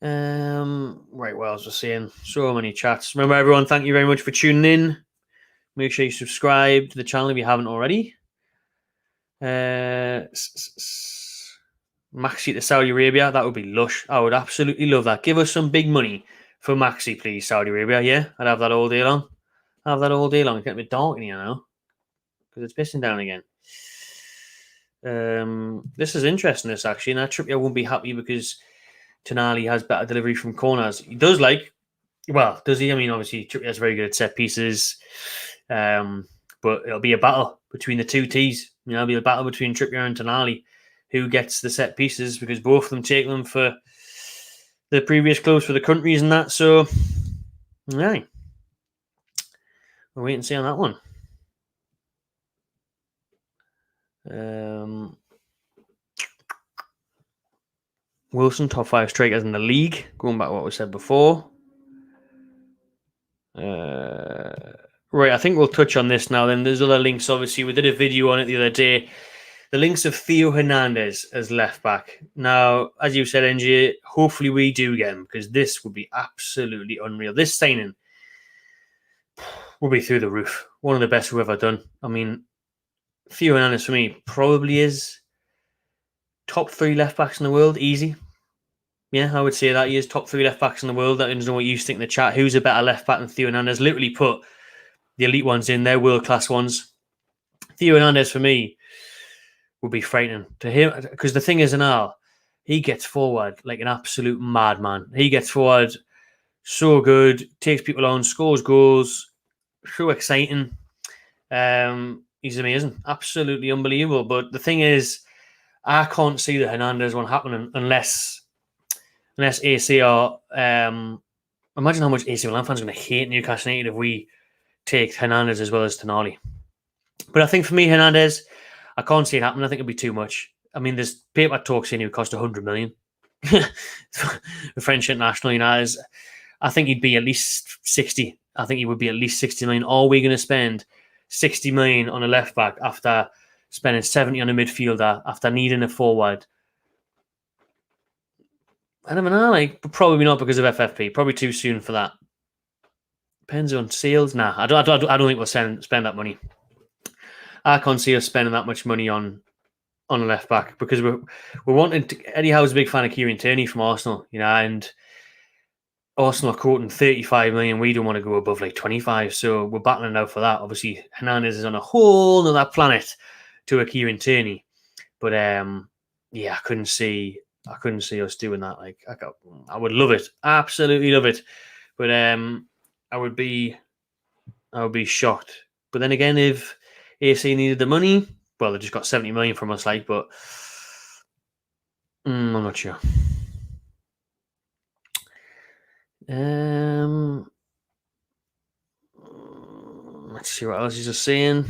Right, well, as I was saying, so many chats. Remember, everyone, thank you very much for tuning in. Make sure you subscribe to the channel if you haven't already. Maxi to Saudi Arabia, that would be lush. I would absolutely love that. Give us some big money for Maxi, please, Saudi Arabia. Yeah, I'd have that all day long. I'd have that all day long. It's getting a bit dark in here now because it's pissing down again. This is interesting, this actually. And Trippier won't be happy because Tonali has better delivery from corners. He does does he? I mean, obviously, Trippier's very good at set pieces. But it'll be a battle between the two T's. It'll be a battle between Trippier and Tonali, who gets the set pieces because both of them take them for the previous clubs for the countries and that. So, yeah, we'll wait and see on that one. Wilson, top 5 strikers in the league. Going back to what we said before. Right, I think we'll touch on this now. Then there's other links. Obviously, we did a video on it the other day. The links of Theo Hernandez as left back. Now, as you said, NJ, hopefully we do get him because this would be absolutely unreal. This signing will be through the roof. One of the best we've ever done. I mean, Theo Hernandez for me probably is top 3 left backs in the world, easy. Yeah, I would say that he is top 3 left backs in the world. I don't know what you think in the chat. Who's a better left back than Theo Hernandez? Literally put the elite ones in there, world-class ones. Theo Hernandez, for me, would be frightening to him. Because the thing is, he gets forward like an absolute madman. He gets forward so good, takes people on, scores goals, so exciting. He's amazing. Absolutely unbelievable. But the thing is, I can't see the Hernandez one happening unless AC are... imagine how much AC Milan fans are going to hate Newcastle United if we take Hernandez as well as Tonali. But I think for me, Hernandez, I can't see it happening. I think it'd be too much. I mean, there's paper talks saying he would cost 100 million. The French international, I think he'd be at least 60. I think he would be at least 60 million. Are we going to spend 60 million on a left back after spending 70 on a midfielder, after needing a forward? I don't know, probably not because of FFP. Probably too soon for that. Depends on sales. Nah, I don't think we'll spend that money. I can't see us spending that much money on a left back because we're wanting to. Eddie Howe's a big fan of Kieran Tierney from Arsenal, and Arsenal are quoting 35 million. We don't want to go above 25, so we're battling out for that. Obviously, Hernandez is on a whole other planet to a Kieran Tierney, but I couldn't see us doing that. I would love it, absolutely love it, but I would be shocked. But then again, if AC needed the money, well, they just got 70 million from us, but I'm not sure. Let's see what else he's just saying.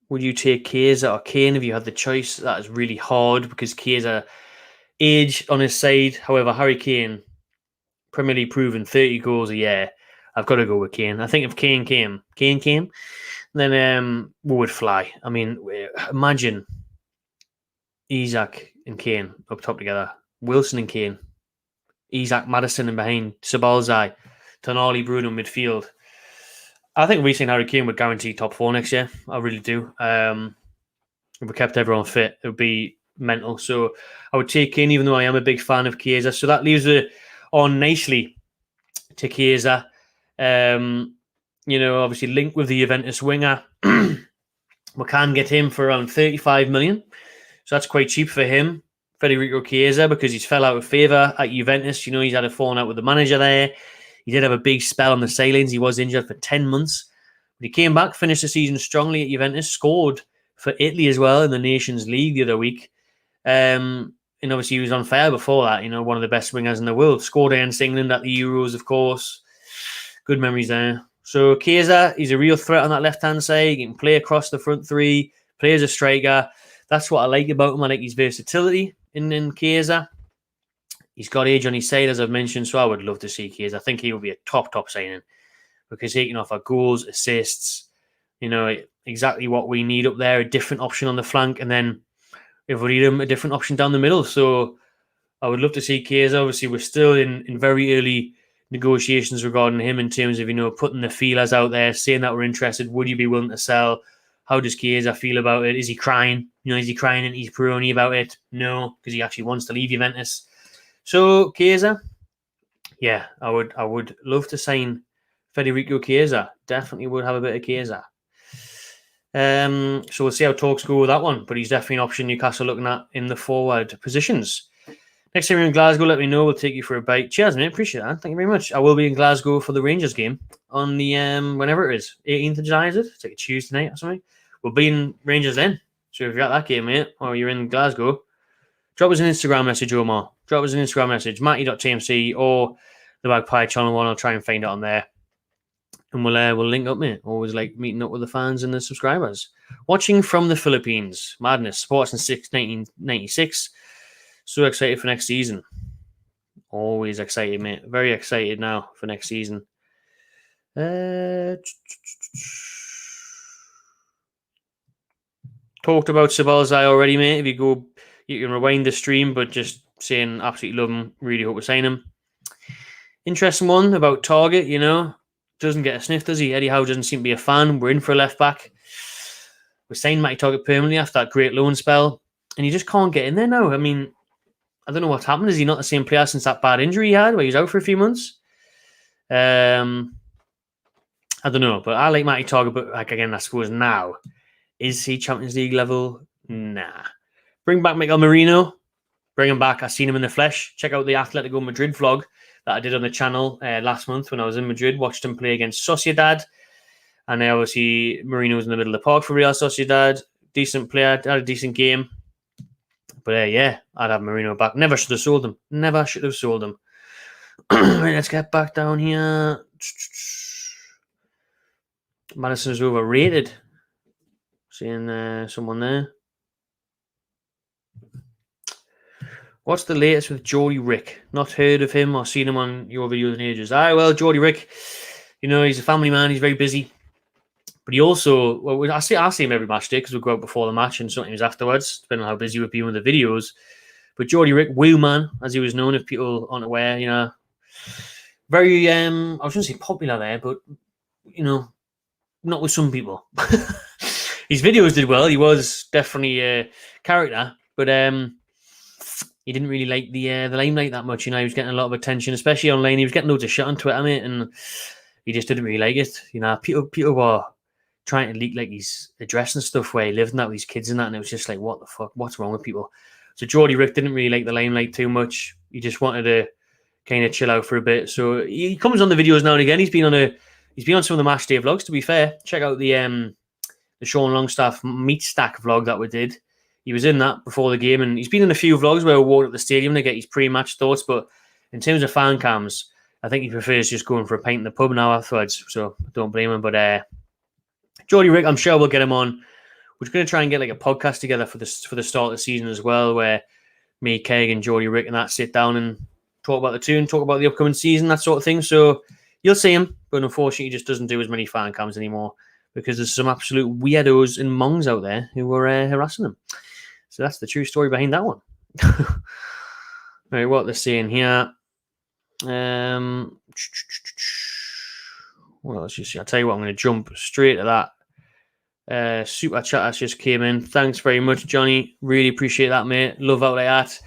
Would you take Chiesa or Kane if you had the choice? That is really hard because Chiesa age on his side. However, Harry Kane, Premier League proven 30 goals a year. I've got to go with Kane. I think if Kane came, then we would fly. I mean, imagine Isak and Kane up top together. Wilson and Kane. Isak, Maddison and behind. Szoboszlai, Tonali, Bruno midfield. I think we seen Harry Kane would guarantee top 4 next year. I really do. If we kept everyone fit, it would be mental. So I would take Kane, even though I am a big fan of Chiesa. So that leaves it on nicely to Chiesa. Obviously linked with the Juventus winger. We can get him for around 35 million. So that's quite cheap for him, Federico Chiesa, because he's fell out of favour at Juventus. He's had a falling out with the manager there. He did have a big spell on the sidelines. He was injured for 10 months. But he came back, finished the season strongly at Juventus, scored for Italy as well in the Nations League the other week. And obviously he was on fire before that, one of the best wingers in the world. Scored against England at the Euros, of course. Good memories there. So Chiesa, he's a real threat on that left-hand side. He can play across the front three, play as a striker. That's what I like about him. I like his versatility in Chiesa. He's got age on his side, as I've mentioned, so I would love to see Chiesa. I think he will be a top signing because he can offer goals, assists, exactly what we need up there, a different option on the flank, and then if we need him, a different option down the middle. So I would love to see Chiesa. Obviously, we're still in very early negotiations regarding him in terms of, putting the feelers out there, saying that we're interested. Would you be willing to sell? How does Chiesa feel about it? Is he crying? Is he crying and he's Peroni about it? No, because he actually wants to leave Juventus. So Chiesa, yeah, I would love to sign Federico Chiesa. Definitely would have a bit of Chiesa. So we'll see how talks go with that one. But he's definitely an option Newcastle looking at in the forward positions. Next time you're in Glasgow, let me know. We'll take you for a bite. Cheers, mate. Appreciate that. Thank you very much. I will be in Glasgow for the Rangers game on the whenever it is. 18th of July, is it? It's like a Tuesday night or something. We'll be in Rangers then. So if you're at that game, mate, or you're in Glasgow, drop us an Instagram message, Omar. Drop us an Instagram message, matty.tmc or the Magpie Channel 1. I'll try and find it on there. And we'll link up, mate. Always like meeting up with the fans and the subscribers. Watching from the Philippines. Madness. Sports in 1996. So excited for next season. Always excited, mate. Very excited now for next season. Talked about Szoboszlai already, mate. If you go, you can rewind the stream, but just saying absolutely love him. Really hope we sign him. Interesting one about Target, Doesn't get a sniff, does he? Eddie Howe doesn't seem to be a fan. We're in for a left back. We signed Matty Target permanently after that great loan spell. And he just can't get in there now. I mean, I don't know what's happened. Is he not the same player since that bad injury he had where he was out for a few months? I don't know. But I like Matty Target. But again, I suppose now, is he Champions League level? Nah. Bring back Miguel Merino. Bring him back. I've seen him in the flesh. Check out the Atletico Madrid vlog that I did on the channel last month when I was in Madrid. Watched him play against Sociedad. And obviously, Merino was in the middle of the park for Real Sociedad. Decent player. Had a decent game. But yeah, I'd have Merino back. Never should have sold him. Never should have sold him. Right, let's get back down here. Maddison is overrated. Seeing someone there. What's the latest with Geordie Rick? Not heard of him or seen him on your videos in ages. Well, Geordie Rick, he's a family man. He's very busy. But he also, I see him every match day because we go out before the match and sometimes afterwards, depending on how busy we've been with the videos. But Geordie Rick, Woo Man, as he was known, if people aren't aware, very, I was going to say popular there, but, not with some people. His videos did well. He was definitely a character, but he didn't really like the limelight that much. He was getting a lot of attention, especially online. He was getting loads of shit on Twitter, mate, and he just didn't really like it. People were trying to leak like his address and stuff where he lived and that with his kids and that, and it was just like, what the fuck? What's wrong with people? So Geordie Rick didn't really like the limelight too much. He just wanted to kind of chill out for a bit. So he comes on the videos now and again. He's been on some of the match day vlogs. To be fair, check out the Sean Longstaff meat stack vlog that we did. He was in that before the game, and he's been in a few vlogs where we walked at the stadium to get his pre-match thoughts. But in terms of fan cams, I think he prefers just going for a pint in the pub now afterwards. So don't blame him. But Geordie Rick, I'm sure we'll get him on. We're going to try and get like a podcast together for the start of the season as well, where me, Keg, and Geordie Rick and that sit down and talk about the tune, talk about the upcoming season, that sort of thing. So you'll see him, but unfortunately, he just doesn't do as many fan cams anymore because there's some absolute weirdos and mongs out there who were harassing him. So that's the true story behind that one. Right, what they're saying here. What else you see? I'll tell you what, I'm going to jump straight to that. Super chat that's just came in. Thanks very much, Johnny. Really appreciate that, mate. Love out like that.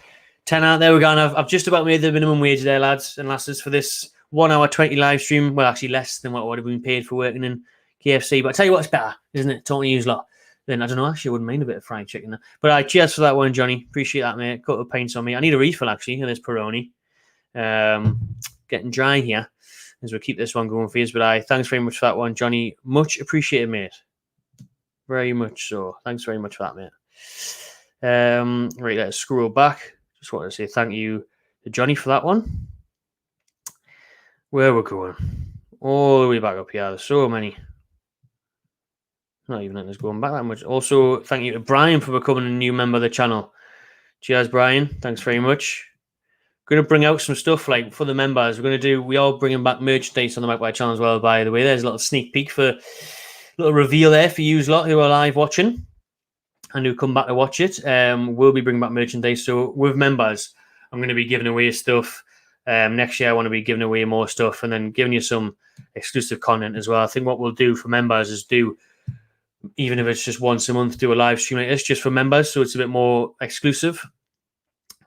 10 out. There we go. And I've just about made the minimum wage there, lads and lasses, for this 1 hour 20 live stream. Well, actually less than what would have been paid for working in KFC. But I tell you what's better, isn't it? Talking to you lot. Then I don't know. Actually, I wouldn't mind a bit of fried chicken there. But cheers for that one, Johnny. Appreciate that, mate. Got the pints on me. I need a refill actually. And this Peroni. Getting dry here as we keep this one going for you. But thanks very much for that one, Johnny. Much appreciated, mate. Very much so. Thanks very much for that, mate. Right, let's scroll back. Just wanted to say thank you to Johnny for that one. Where we're going. All the way back up here. There's so many. Not even letting us going back that much. Also, thank you to Brian for becoming a new member of the channel. Cheers, Brian. Thanks very much. Going to bring out some stuff like for the members. We are bringing back merchandise on the Magpie channel as well, by the way. There's a little sneak peek for little reveal there for you lot who are live watching and who come back to watch it. We'll be bringing back merchandise. So with members, I'm going to be giving away stuff. Next year, I want to be giving away more stuff and then giving you some exclusive content as well. I think what we'll do for members is even if it's just once a month, do a live stream like this just for members. So it's a bit more exclusive.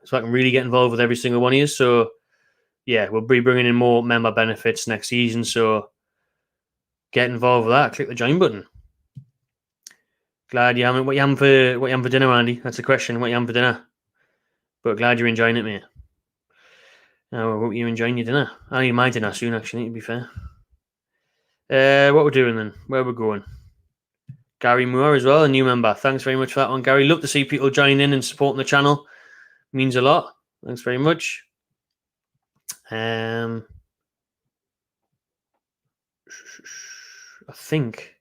So I can really get involved with every single one of you. So yeah, we'll be bringing in more member benefits next season. So get involved with that. Click the join button. Glad you haven't. What you having for dinner, Andy? That's the question. What you having for dinner? But glad you're enjoying it, mate. I hope you're enjoying your dinner. I need my dinner soon, actually, to be fair. What we're doing then? Where we're going? Gary Moore as well, a new member. Thanks very much for that one, Gary. Love to see people join in and supporting the channel. Means a lot. Thanks very much. I think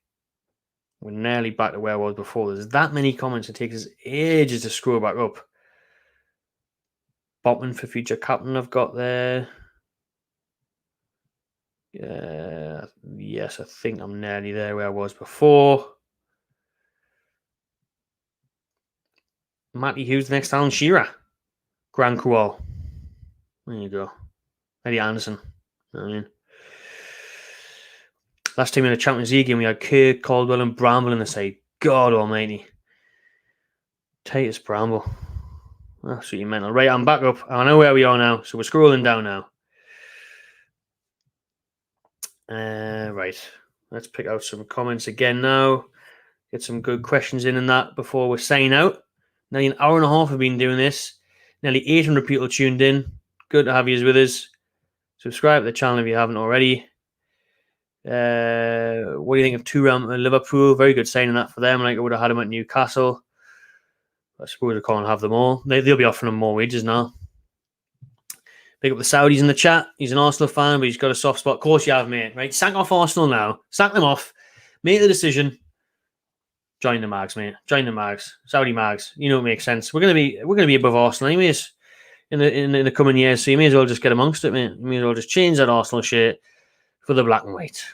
we're nearly back to where I was before. There's that many comments. It takes us ages to scroll back up. Botman for future captain I've got there. Yes, I think I'm nearly there where I was before. Matty Hughes next, Alan Shearer. Grand Kual. There you go. Eddie Anderson. You know what I mean? Last time in the Champions League game, we had Kirk, Caldwell, and Bramble in the side. God almighty. Titus Bramble. Absolutely mental. Right, I'm back up. I know where we are now, so we're scrolling down now. Right. Let's pick out some comments again now. Get some good questions in and that before we're signing out. Nearly an hour and a half we've been doing this. Nearly 800 people tuned in. Good to have you with us. Subscribe to the channel if you haven't already. What do you think of Turam and Liverpool? Very good signing that for them. Like I would have had them at Newcastle. I suppose I can't have them all. They'll be offering them more wages now. Pick up the Saudis in the chat. He's an Arsenal fan, but he's got a soft spot. Of course you have, mate. Right? Sack off Arsenal now. Sack them off. Make the decision. Join the Mags, mate. Join the Mags. Saudi Mags. You know it makes sense. We're gonna be above Arsenal anyways in the coming years. So you may as well just get amongst it, mate. You may as well just change that Arsenal shirt for the black and white.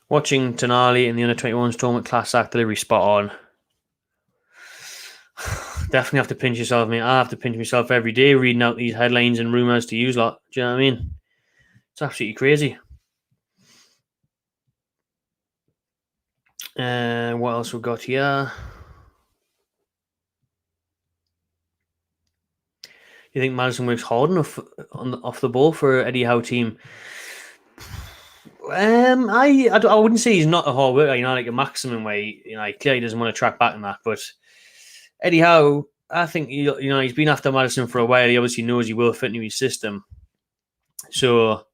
Watching Tonali in the under-21s tournament, class act delivery, spot on. Definitely have to pinch yourself, mate. I have to pinch myself every day reading out these headlines and rumours to use lot. Do you know what I mean? It's absolutely crazy. What else we got here? You think Maddison works hard enough off the ball for Eddie Howe team? I wouldn't say he's not a hard worker, like a maximum way. He clearly doesn't want to track back on that. But Eddie Howe, I think he's been after Maddison for a while. He obviously knows he will fit into his system. So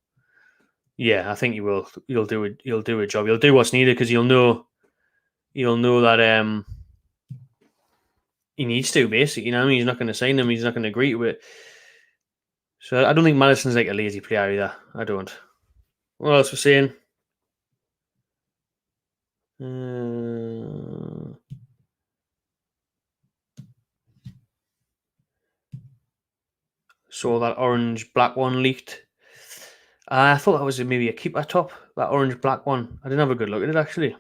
yeah, I think he will. He'll do it. He'll do a job. He'll do what's needed because he'll know that he needs to, basically. I mean, he's not going to sign them. He's not going to agree to it. So I don't think Maddison's like a lazy player either. I don't. What else we're saying? Saw that orange-black one leaked. I thought that was maybe a keeper top, that orange-black one. I didn't have a good look at it, actually.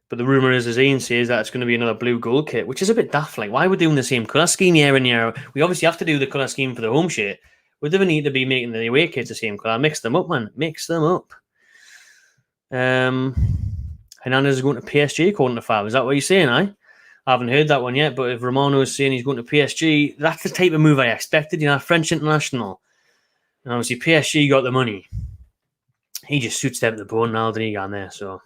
But the rumour is, as Ian says, that it's going to be another blue gold kit, which is a bit daft. Like, why are we doing the same colour scheme year in year out? We obviously have to do the colour scheme for the home shirt, We never need to be making the away kits the same colour. Mix them up, man. Mix them up. Hernandez is going to PSG according to Fab. Is that what you're saying, I haven't heard that one yet, but if Romano is saying he's going to PSG, that's the type of move I expected. French international. And obviously PSG got the money. He just suits them to the bone now, didn't he, on there? So,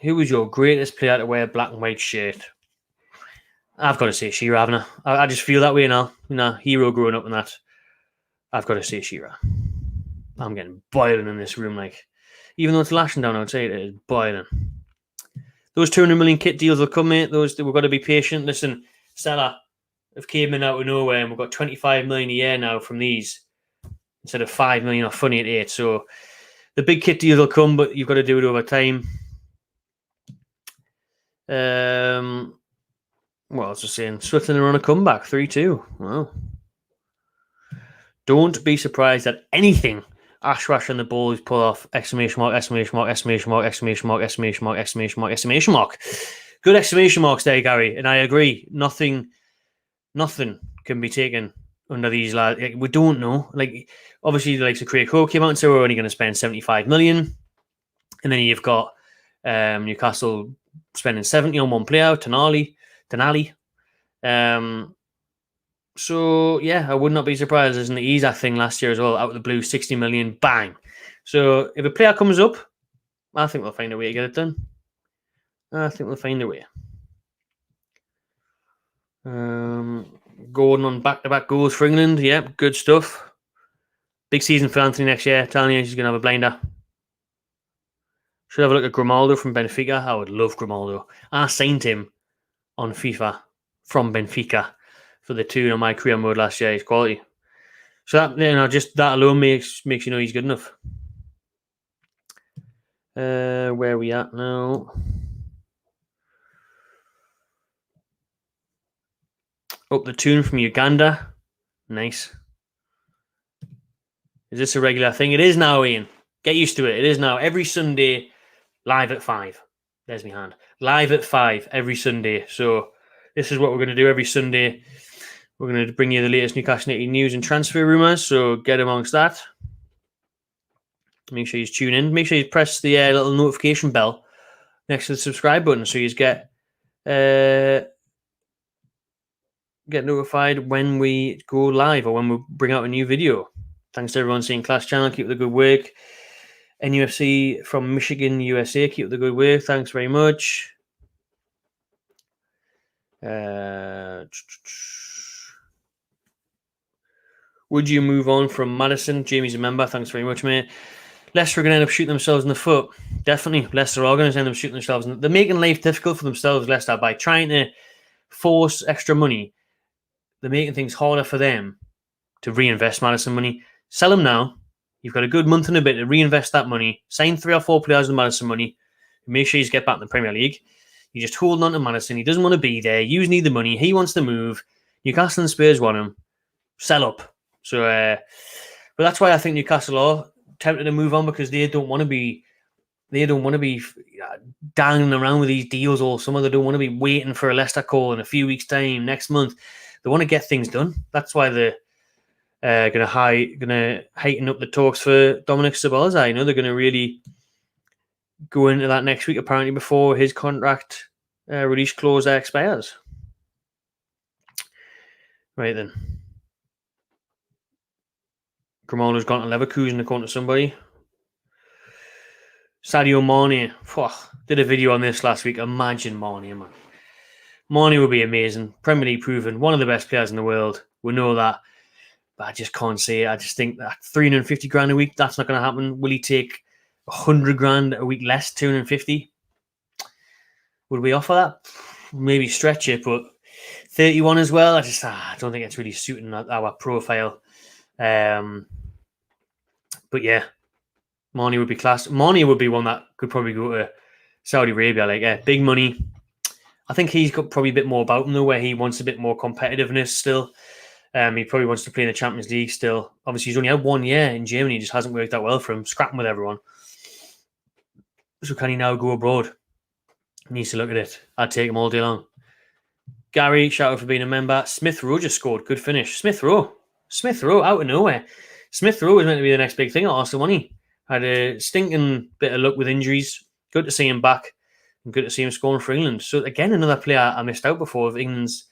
who was your greatest player to wear a black and white shirt? I've got to say Shearer, haven't I? I just feel that way now. Hero growing up in that. I've got to say Shearer. I'm getting boiling in this room, like. Even though it's lashing down outside, it is boiling. Those 200 million kit deals will come, mate. We've got to be patient. Listen, Salah have came in out of nowhere, and we've got 25 million a year now from these instead of 5 million or funny at 8. So the big kit deals will come, but you've got to do it over time. What else was saying? Switzerland are on a comeback, 3-2. Wow. Don't be surprised at anything Ashrash and the ball is pull off! Exclamation mark! Exclamation mark! Exclamation mark! Exclamation mark! Exclamation mark! Exclamation mark! Exclamation mark! Good exclamation marks there, Gary. And I agree. Nothing can be taken under these lads. We don't know. Like, obviously, the likes of Craig Ho came out and said we're only going to spend 75 million, and then you've got Newcastle spending 70 on one player, Tonali. So, yeah, I would not be surprised. There's an Isa thing last year as well, out of the blue, 60 million, bang. So, if a player comes up, I think we'll find a way to get it done. I think we'll find a way. Gordon on back-to-back goals for England. Yep, good stuff. Big season for Anthony next year. Telling you, she's going to have a blinder. Should have a look at Grimaldo from Benfica. I would love Grimaldo. I signed him on FIFA from Benfica for the 2 on my career mode last year. He's quality. So that, just that alone makes you know he's good enough. Where are we at now? Up the tune from Uganda. Nice. Is this a regular thing? It is now, Ian. Get used to it. It is now. Every Sunday, live at 5. There's my hand. Live at 5 every Sunday. So this is what we're going to do every Sunday. We're going to bring you the latest Newcastle United news and transfer rumours. So get amongst that. Make sure you tune in. Make sure you press the little notification bell next to the subscribe button so you get notified when we go live or when we bring out a new video. Thanks to everyone seeing Class Channel. Keep up the good work. NUFC from Michigan, USA. Keep up the good work. Thanks very much. Would you move on from Maddison? Jamie's a member. Thanks very much, mate. Leicester are going to end up shooting themselves in the foot. Definitely. Leicester are going to end up shooting themselves. They're making life difficult for themselves, Leicester, by trying to force extra money. They're making things harder for them to reinvest Maddison money. Sell them now. You've got a good month and a bit to reinvest that money. Sign 3 or 4 players with Maddison money. Make sure you get back in the Premier League. You're just holding on to Maddison. He doesn't want to be there. You need the money. He wants to move. Newcastle and Spurs want him. Sell up. So, but that's why I think Newcastle are tempted to move on, because they don't want to be dangling around with these deals all summer. They don't want to be waiting for a Leicester call in a few weeks' time, next month. They want to get things done. That's why they're going to heighten up the talks for Dominic Szoboszlai. They're going to really go into that next week, apparently, before his contract release clause expires. Right then. Grimaldo's gone to Leverkusen according to somebody. Sadio Mane. Did a video on this last week. Imagine Mane, man. Mane would be amazing. Premier League proven. One of the best players in the world. We know that. But I just can't say it. I just think that 350 grand a week, that's not going to happen. Will he take 100 grand a week less, 250? Would we offer that? Maybe stretch it, but 31 as well. I don't think it's really suiting our profile. But yeah, Mane would be class. Mane would be one that could probably go to Saudi Arabia. Big money. I think he's got probably a bit more about him, though, where he wants a bit more competitiveness still. He probably wants to play in the Champions League still. Obviously, he's only had 1 year in Germany. It just hasn't worked out well for him, scrapping with everyone. So can he now go abroad? He needs to look at it. I'd take him all day long. Gary, shout out for being a member. Smith Rowe just scored. Good finish. Smith Rowe out of nowhere. Smith Rowe was meant to be the next big thing at Arsenal, wasn't he? Had a stinking bit of luck with injuries. Good to see him back. And good to see him scoring for England. So again, another player I missed out before of England's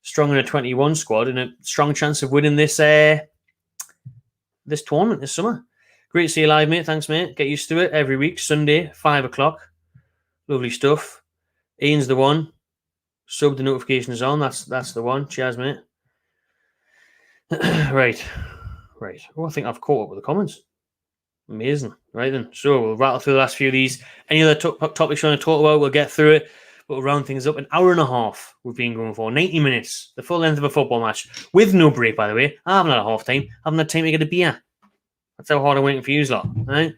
strong in a 21 squad and a strong chance of winning this this tournament this summer. Great to see you live, mate. Thanks, mate. Get used to it every week. Sunday, 5 o'clock. Lovely stuff. Ian's the one. Sub the notifications on. That's the one. Cheers, mate. Right. Oh, I think I've caught up with the comments. Amazing. Right then. So we'll rattle through the last few of these. Any other topics you want to talk about, we'll get through it. But we'll round things up. An hour and a half we've been going for. 90 minutes. The full length of a football match. With no break, by the way. I haven't had a half time. I haven't had time to get a beer. That's how hard I'm waiting for you lot. Right?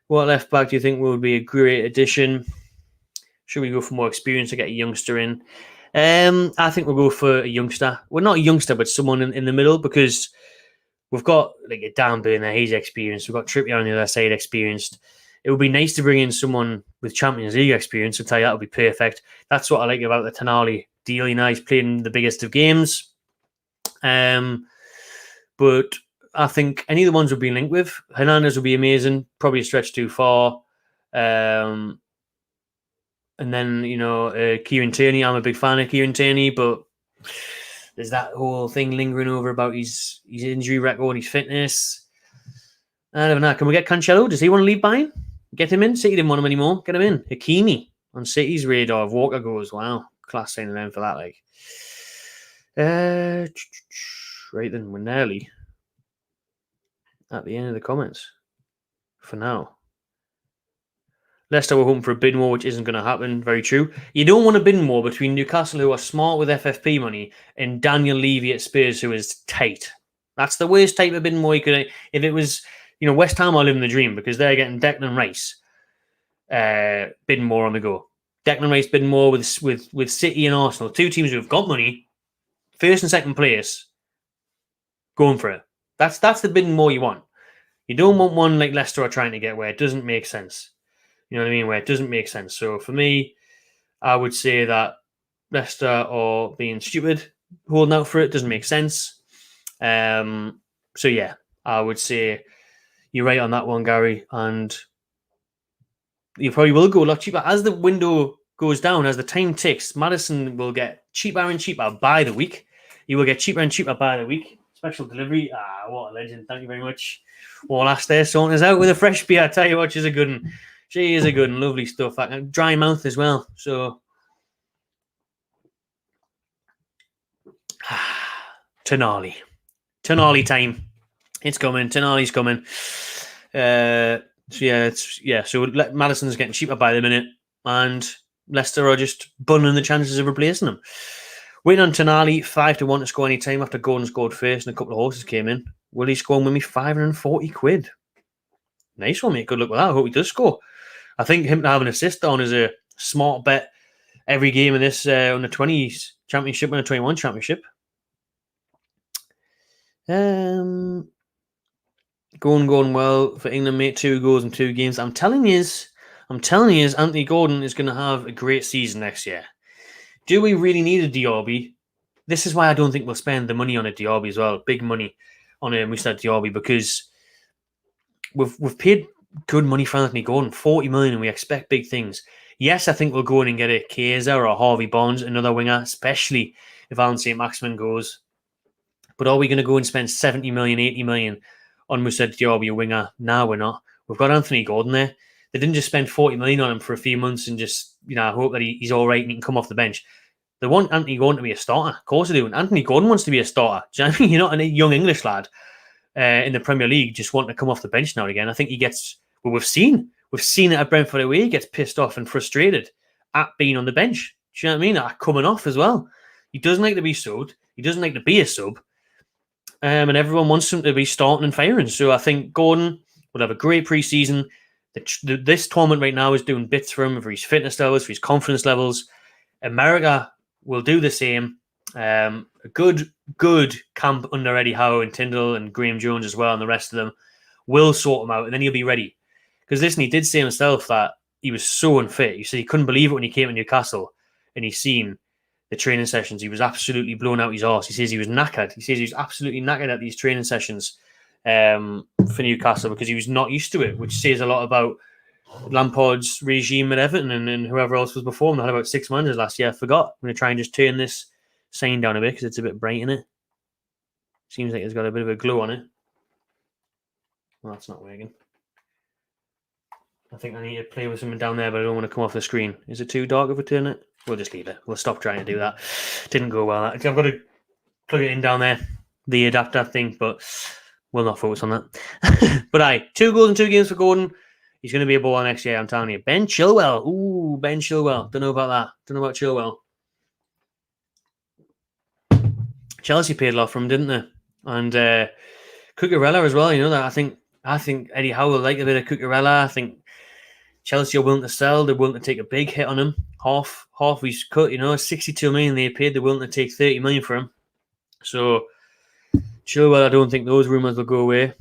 What left back do you think would be a great addition? Should we go for more experience to get a youngster in? I think we'll go for a youngster. Well, not a youngster, but someone in the middle, because we've got like a Dan Burn there. He's experienced. We've got Trippier on the other side, experienced. It would be nice to bring in someone with Champions League experience. I'll tell you, that would be perfect. That's what I like about the Tonali deal. You know, he's playing the biggest of games. But I think any of the ones we've been linked with, Hernandez would be amazing. Probably a stretch too far. And then, Kieran Tierney. I'm a big fan of Kieran Tierney, but there's that whole thing lingering over about his injury record and his fitness. I don't know. Can we get Cancelo? Does he want to leave Bayern? Get him in. City didn't want him anymore. Get him in. Hakimi on City's radar. If Walker goes, wow. Class signing them for that. Right then, we're nearly at the end of the comments for now. Leicester were hoping for a bid more, which isn't going to happen. Very true. You don't want a bid more between Newcastle, who are smart with FFP money, and Daniel Levy at Spurs, who is tight. That's the worst type of bid more you could. If it was, West Ham are living the dream because they're getting Declan Rice bidding more on the go. Declan Rice bidding more with City and Arsenal, two teams who have got money, first and second place, going for it. That's the bidding more you want. You don't want one like Leicester are trying to get where it doesn't make sense. You know what I mean? Where it doesn't make sense. So for me, I would say that Leicester are being stupid, holding out for it. Doesn't make sense. So yeah, I would say you're right on that one, Gary. And you probably will go a lot cheaper. As the window goes down, as the time ticks, Maddison will get cheaper and cheaper by the week. You will get cheaper and cheaper by the week. Special delivery. What a legend. Thank you very much. All last there, sorting us out with a fresh beer. I tell you what, she's a good one. She is a good and lovely stuff. Dry mouth as well. So, Tonali time. It's coming. Tonali's coming. So Maddison's getting cheaper by the minute, and Leicester are just bunning the chances of replacing him. Waiting on Tonali, 5-1 to score any time after Gordon scored first and a couple of horses came in. Will he score with me? £540. Nice one, mate. Good luck with that. I hope he does score. I think him to have an assist on is a smart bet every game in this under 20s championship, under 21 championship. Going well for England, mate. 2 goals in 2 games. I'm telling you, Anthony Gordon is going to have a great season next year. Do we really need a Diaby? This is why I don't think we'll spend the money on a Diaby as well. Big money on a Moussa Diaby, because we've paid good money for Anthony Gordon, 40 million, and we expect big things. Yes, I think we'll go in and get a Chiesa or a Harvey Barnes, another winger, especially if Alan St. Maximin goes. But are we going to go and spend 70 million, 80 million on Moussa Diaby, a winger? No, we're not. We've got Anthony Gordon there. They didn't just spend 40 million on him for a few months and just, hope that he's all right and he can come off the bench. They want Anthony Gordon to be a starter. Of course they do. And Anthony Gordon wants to be a starter. Do you know what I mean? You're not a young English lad in the Premier League just wanting to come off the bench now and again. I think he gets... Well, we've seen it at Brentford away. He gets pissed off and frustrated at being on the bench. Do you know what I mean? At coming off as well. He doesn't like to be subbed. He doesn't like to be a sub. And everyone wants him to be starting and firing. So I think Gordon will have a great pre-season. This tournament right now is doing bits for him, for his fitness levels, for his confidence levels. America will do the same. A good camp under Eddie Howe and Tyndall and Graham Jones as well, and the rest of them will sort him out, and then he'll be ready. Because listen, he did say himself that he was so unfit. He said he couldn't believe it when he came to Newcastle and he's seen the training sessions. He was absolutely blown out his arse. He says he was knackered. He says he was absolutely knackered at these training sessions for Newcastle because he was not used to it, which says a lot about Lampard's regime at Everton and whoever else was before him. They had about 6 managers last year. I forgot. I'm going to try and just turn this sign down a bit because it's a bit bright in it. Seems like it's got a bit of a glow on it. Well, that's not working. I think I need to play with something down there, but I don't want to come off the screen. Is it too dark if I turn it? We'll just leave it. We'll stop trying to do that. Didn't go well. I've got to plug it in down there, the adapter thing, but we'll not focus on that. But 2 goals in 2 games for Gordon. He's going to be a baller next year, I'm telling you. Ben Chilwell. Ooh, Ben Chilwell. Don't know about that. Don't know about Chilwell. Chelsea paid a lot for him, didn't they? And Cucurella as well. You know that. I think Eddie Howe will like a bit of Cucurella. I think Chelsea are willing to sell. They're willing to take a big hit on him. Half he's cut. 62 million they paid. They're willing to take 30 million for him. So Chilwell, I don't think those rumours will go away.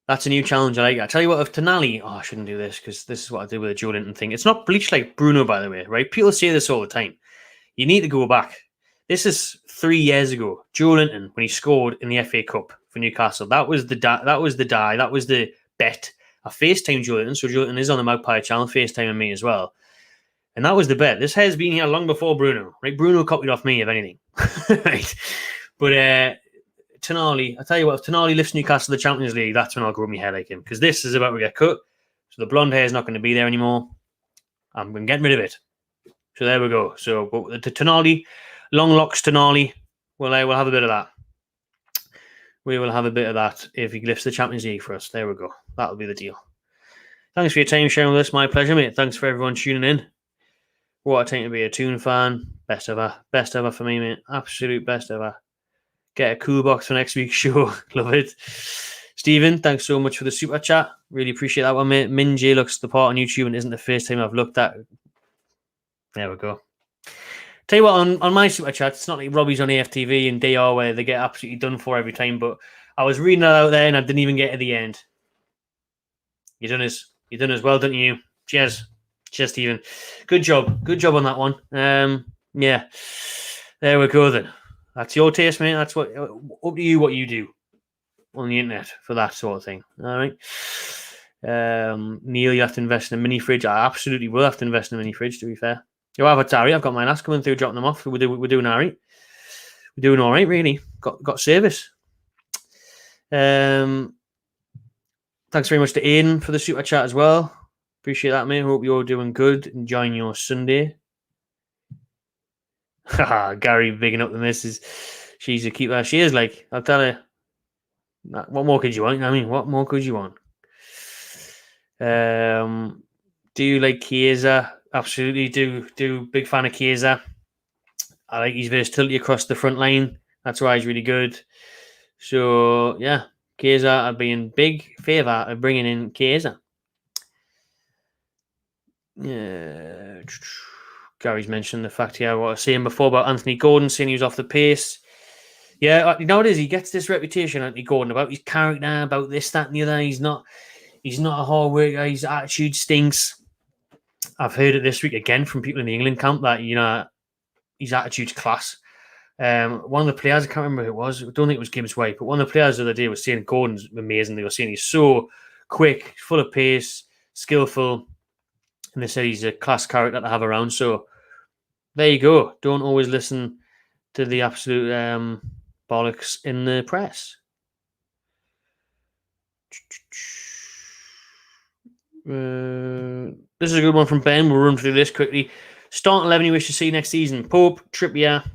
That's a new challenge. I like it. I tell you what, if Tonali, I shouldn't do this because this is what I do with the Joe Linton thing. It's not bleached like Bruno, by the way, right? People say this all the time. You need to go back. This is 3 years ago. Joe Linton, when he scored in the FA Cup for Newcastle, that was the bet. I FaceTime Joe Linton, so Joe Linton is on the Magpie channel, FaceTiming me as well. And that was the bet. This has been here long before Bruno, right? Bruno copied off me, if anything. Right? But Tonali, I tell you what, if Tonali lifts Newcastle to the Champions League, that's when I'll grow my hair like him. Because this is about to get cut. So the blonde hair is not going to be there anymore. I'm getting rid of it. So there we go. So but the Tonali, long locks Tonali, we'll have a bit of that. We will have a bit of that if he lifts the Champions League for us. There we go. That'll be the deal. Thanks for your time sharing with us. My pleasure, mate. Thanks for everyone tuning in. What a time to be a Toon fan. Best ever. Best ever for me, mate. Absolute best ever. Get a cool box for next week's show. Love it. Stephen, thanks so much for the super chat. Really appreciate that one, mate. Min J looks the part on YouTube and isn't the first time I've looked at. There we go. Tell you what, on my super chat, it's not like Robbie's on AFTV and DR where they get absolutely done for every time, but I was reading that out there and I didn't even get to the end. You done as well, didn't you? Cheers, Stephen. Good job on that one. Yeah, there we go then. That's your taste, mate. That's what up to you what you do on the internet for that sort of thing. All right. Neil, you have to invest in a mini fridge. I absolutely will have to invest in a mini fridge. To be fair. Yo, Avatari, I've got my ass coming through, dropping them off. We're doing all right. We're doing all right, really. Got service. Thanks very much to Aiden for the super chat as well. Appreciate that, mate. Hope you're doing good. Enjoying your Sunday. Gary bigging up the missus. She's a keeper. She is like, I'll tell her. What more could you want? I mean, what more could you want? Do you like Chiesa? Absolutely do. Big fan of Chiesa. I like his versatility across the front line. That's why he's really good. So, yeah, Chiesa, I'd be in big favour of bringing in Chiesa. Yeah. Gary's mentioned the fact here, what I was saying before about Anthony Gordon, saying he was off the pace. Yeah, you know what it is? He gets this reputation, Anthony Gordon, about his character, about this, that, and the other. He's not a hard worker. His attitude stinks. I've heard it this week again from people in the England camp that, his attitude's class. One of the players, I can't remember who it was, I don't think it was Gibbs White, but one of the players the other day was saying Gordon's amazing. They were saying he's so quick, full of pace, skillful, and they said he's a class character to have around. So there you go. Don't always listen to the absolute bollocks in the press. This is a good one from Ben. We'll run through this quickly. Start 11 you wish to see next season. Pope, Trippier.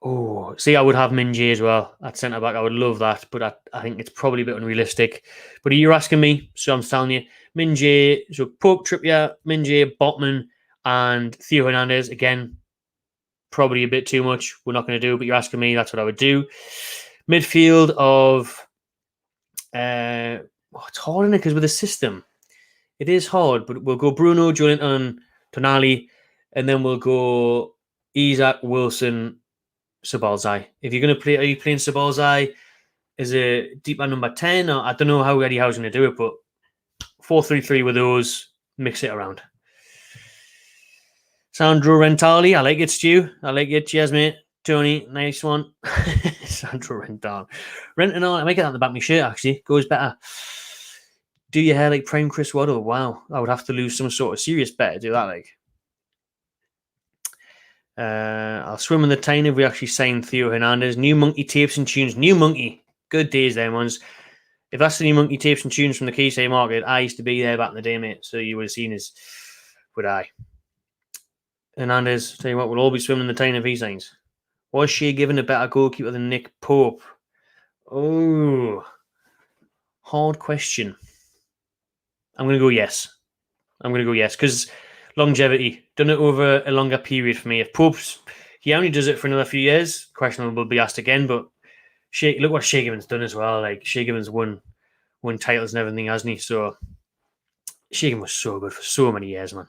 Oh, see, I would have Min-Jae as well at centre-back. I would love that, but I think it's probably a bit unrealistic. But you're asking me, so I'm telling you. Min-Jae, so Pope, Trippier, Min-Jae, Botman, and Theo Hernandez. Again, probably a bit too much. We're not going to do, but you're asking me, that's what I would do. Midfield of... it's hard, isn't it? Because with the system, it is hard, but we'll go Bruno, Joelinton, Tonali, and then we'll go Isak, Wilson, Szoboszlai. If you're going to play, are you playing Szoboszlai as a deep at number 10? Or I don't know how Eddie Howe's going to do it, but 4-3-3 with those, mix it around. Sandro Rentali, I like it, Stu. I like it. Cheers, mate. Tony, nice one. Sandro Rentali. Rentali, I might get that on the back of my shirt, actually. Goes better. Do your hair like prime Chris Waddle? Wow. I would have to lose some sort of serious bet to do that, like. I'll swim in the Tyne if we actually sign Theo Hernandez. New Monkey tapes and tunes. New Monkey. Good days, them ones. If that's the New Monkey tapes and tunes from the Keysay Market, I used to be there back in the day, mate. So you would have seen his. Would I? Hernandez, tell you what, we'll all be swimming in the Tyne if he signs. Was she given a better goalkeeper than Nick Pope? Oh, hard question. I'm going to go yes. Because longevity, done it over a longer period for me. If Pope's, he only does it for another few years, question will be asked again, but look what Shea Given's done as well. Like, Shea Given's won titles and everything, hasn't he? So, Shea Given was so good for so many years, man.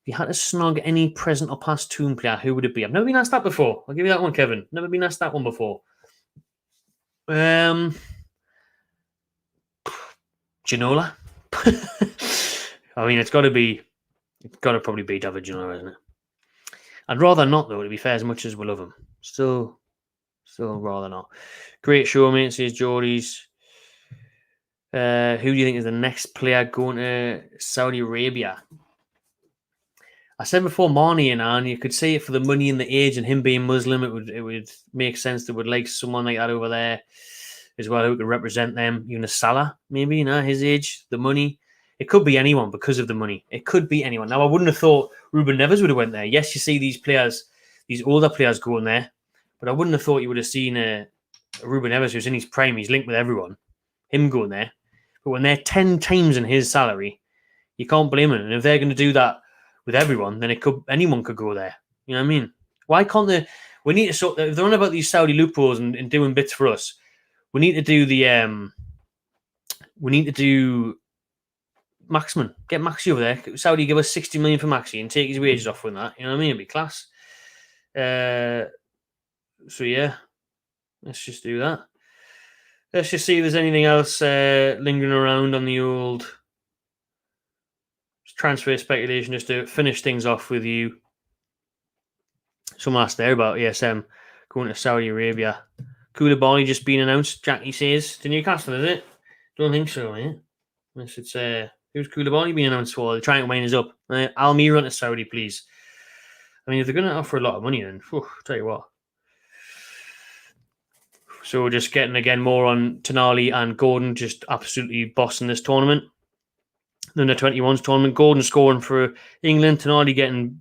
If you had to snog any present or past Toon player, who would it be? I've never been asked that before. I'll give you that one, Kevin. Never been asked that one before. Ginola. I mean, it's got to probably be David Ginola, isn't it? I'd rather not, though, to be fair, as much as we love him. Still rather not. Great show, mate, says Geordies. Who do you think is the next player going to Saudi Arabia? I said before Marnie and you could say it for the money and the age and him being Muslim, it would make sense that would like someone like that over there as well who could represent them. Even a Salah, maybe, his age, the money. It could be anyone because of the money. It could be anyone. Now, I wouldn't have thought Ruben Neves would have went there. Yes, you see these players, these older players going there, but I wouldn't have thought you would have seen a Ruben Neves who's in his prime. He's linked with everyone. Him going there. But when they're 10 times in his salary, you can't blame him. And if they're going to do that with everyone, then anyone could go there. You know what I mean? Why can't they? We need to sort. If they're on about these Saudi loopholes and doing bits for us, we need to do the. We need to do Maximin. Get Maxi over there. Saudi give us 60 million for Maxi and take his wages off with that. You know what I mean? It'd be class. So yeah, let's just do that. Let's just see if there's anything else lingering around on the old transfer speculation, just to finish things off with you. Someone asked there about ESM going to Saudi Arabia. Koulibaly just been announced, Jackie says. To Newcastle, is it? Don't think so, mate. Unless it's, who's Koulibaly being announced for? They're trying to wind us up. Almira to Saudi, please. I mean, if they're going to offer a lot of money, then, tell you what. So we're just getting, again, more on Tonali and Gordon just absolutely bossing this tournament. The Under-21s tournament. Gordon scoring for England. Tonali getting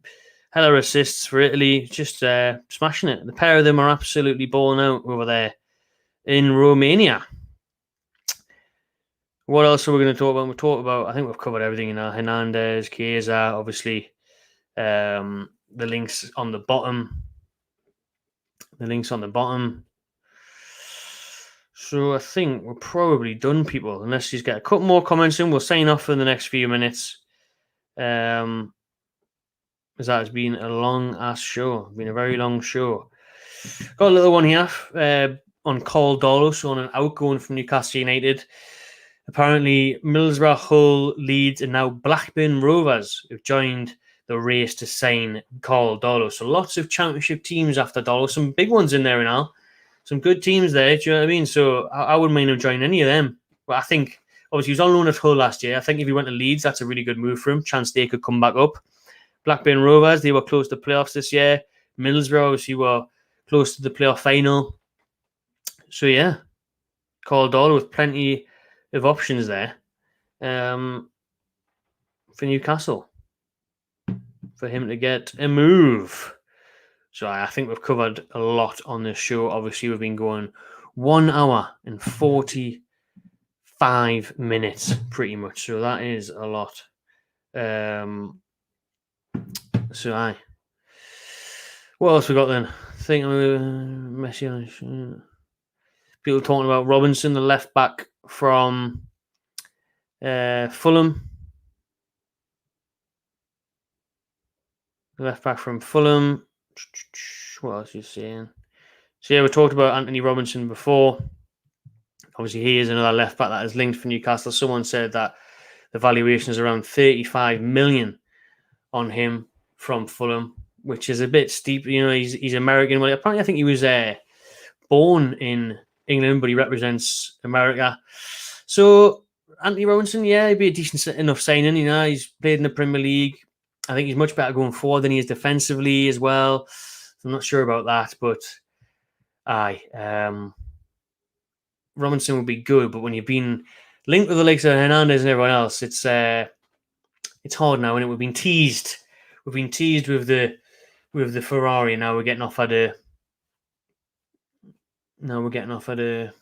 hella assists for Italy. Just smashing it. The pair of them are absolutely balling out over there in Romania. What else are we going to talk about? I think we've covered everything in Hernandez, Chiesa, obviously. The links on the bottom. So I think we're probably done, people. Unless you get a couple more comments in, we'll sign off for the next few minutes. As that has been a long-ass show. Been a very long show. Got a little one here on Carl Darlos on an outgoing from Newcastle United. Apparently, Middlesbrough, Hull, Leeds, and now Blackburn Rovers have joined the race to sign Carl Darlos. So lots of championship teams after Darlos. Some big ones in there now. Some good teams there, do you know what I mean? So I wouldn't mind him joining any of them. But I think, obviously, he was on loan at Hull last year. I think if he went to Leeds, that's a really good move for him. Chance they could come back up. Blackburn Rovers, they were close to playoffs this year. Middlesbrough, obviously, were close to the playoff final. So, yeah. Carl Darlow with plenty of options there for Newcastle. For him to get a move. So I think we've covered a lot on this show. Obviously, we've been going 1 hour and 45 minutes, pretty much. So that is a lot. What else we got then? I think Messi. People talking about Robinson, the left back from Fulham. The left back from Fulham. What else are you saying? So yeah, we talked about Anthony Robinson before. Obviously, he is another left back that is linked for Newcastle. Someone said that the valuation is around 35 million on him from Fulham, which is a bit steep. You know, he's American. Well, apparently, I think he was born in England, but he represents America. So Anthony Robinson, yeah, he'd be a decent enough signing. You know, he's played in the Premier League. I think he's much better going forward than he is defensively as well. I'm not sure about that, but Robinson would be good. But when you've been linked with the likes of Hernandez and everyone else, it's hard now, and we've been teased. We've been teased with the Ferrari, and now we're getting off at a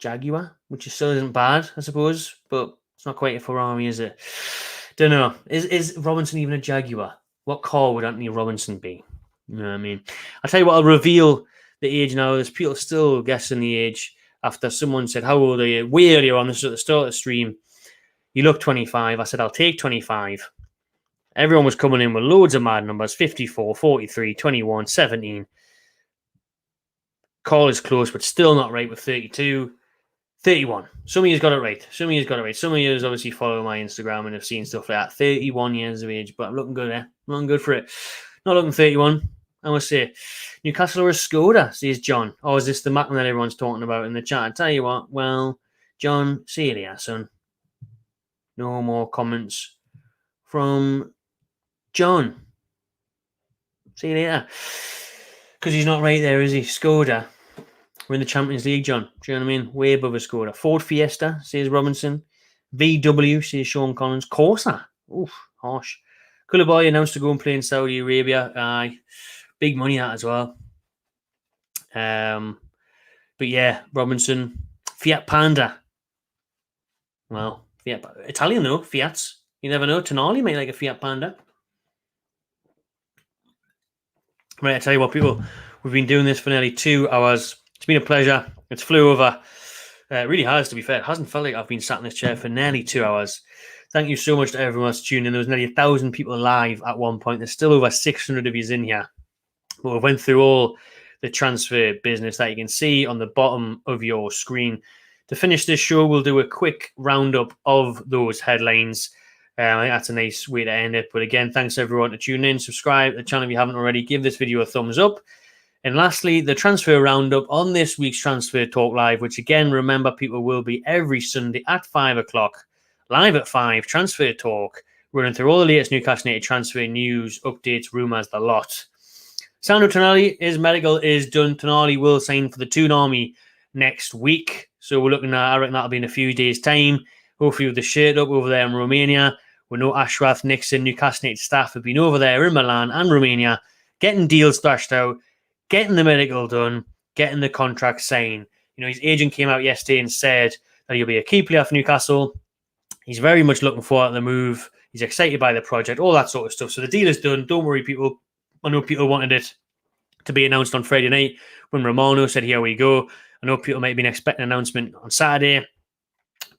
Jaguar, which still isn't bad, I suppose, but it's not quite a Ferrari, is it? Don't know. Is Robinson even a Jaguar? What car would Anthony Robinson be? You know what I mean? I'll tell you what, I'll reveal the age now. There's people still guessing the age after someone said, how old are you? Way earlier on this at the start of the stream. You look 25. I said, I'll take 25. Everyone was coming in with loads of mad numbers. 54, 43, 21, 17. Call is close, but still not right with 32. 31. Some of you got it right. Some of you obviously follow my Instagram and have seen stuff like that. 31 years of age, but I'm looking good there. I'm looking good for it. Not looking 31. I must say, Newcastle or Skoda, says John. Or is this the Macklin that everyone's talking about in the chat? I tell you what, well, John, see you later, son. No more comments from John. See you later. Because he's not right there, is he? Skoda. We're in the Champions League, John. Do you know what I mean? Way above a Skoda. Ford Fiesta, says Robinson. VW, says Sean Collins. Corsa. Oof, harsh. Koulibaly announced to go and play in Saudi Arabia. Aye. Big money that as well. But yeah, Robinson. Fiat Panda. Well, Fiat, Italian though, Fiats. You never know. Tonali might like a Fiat Panda. Right, I tell you what, people, we've been doing this for nearly 2 hours. It's been a pleasure. It's flew over. It really has, to be fair. It hasn't felt like I've been sat in this chair for nearly 2 hours. Thank you so much to everyone that's tuning in. There was nearly 1,000 people live at one point. There's still over 600 of you in here. But we went through all the transfer business that you can see on the bottom of your screen. To finish this show, we'll do a quick roundup of those headlines. I think that's a nice way to end it. But again, thanks everyone to tune in. Subscribe to the channel if you haven't already. Give this video a thumbs up. And lastly, the transfer roundup on this week's Transfer Talk Live, which again, remember, people will be every Sunday at 5 o'clock, live at 5, Transfer Talk, running through all the latest Newcastle United transfer news, updates, rumours, the lot. Sandro Tonali, his medical is done. Tonali will sign for the Toon Army next week. So we're looking at, I reckon that'll be in a few days' time. Hopefully with the shirt up over there in Romania. We know Ashraf, Nixon, Newcastle United staff have been over there in Milan and Romania, getting deals thrashed out, getting the medical done, getting the contract signed. You know, his agent came out yesterday and said that he'll be a key player for Newcastle. He's very much looking forward to the move. He's excited by the project, all that sort of stuff. So the deal is done. Don't worry, people. I know people wanted it to be announced on Friday night when Romano said, here we go. I know people might be expecting an announcement on Saturday.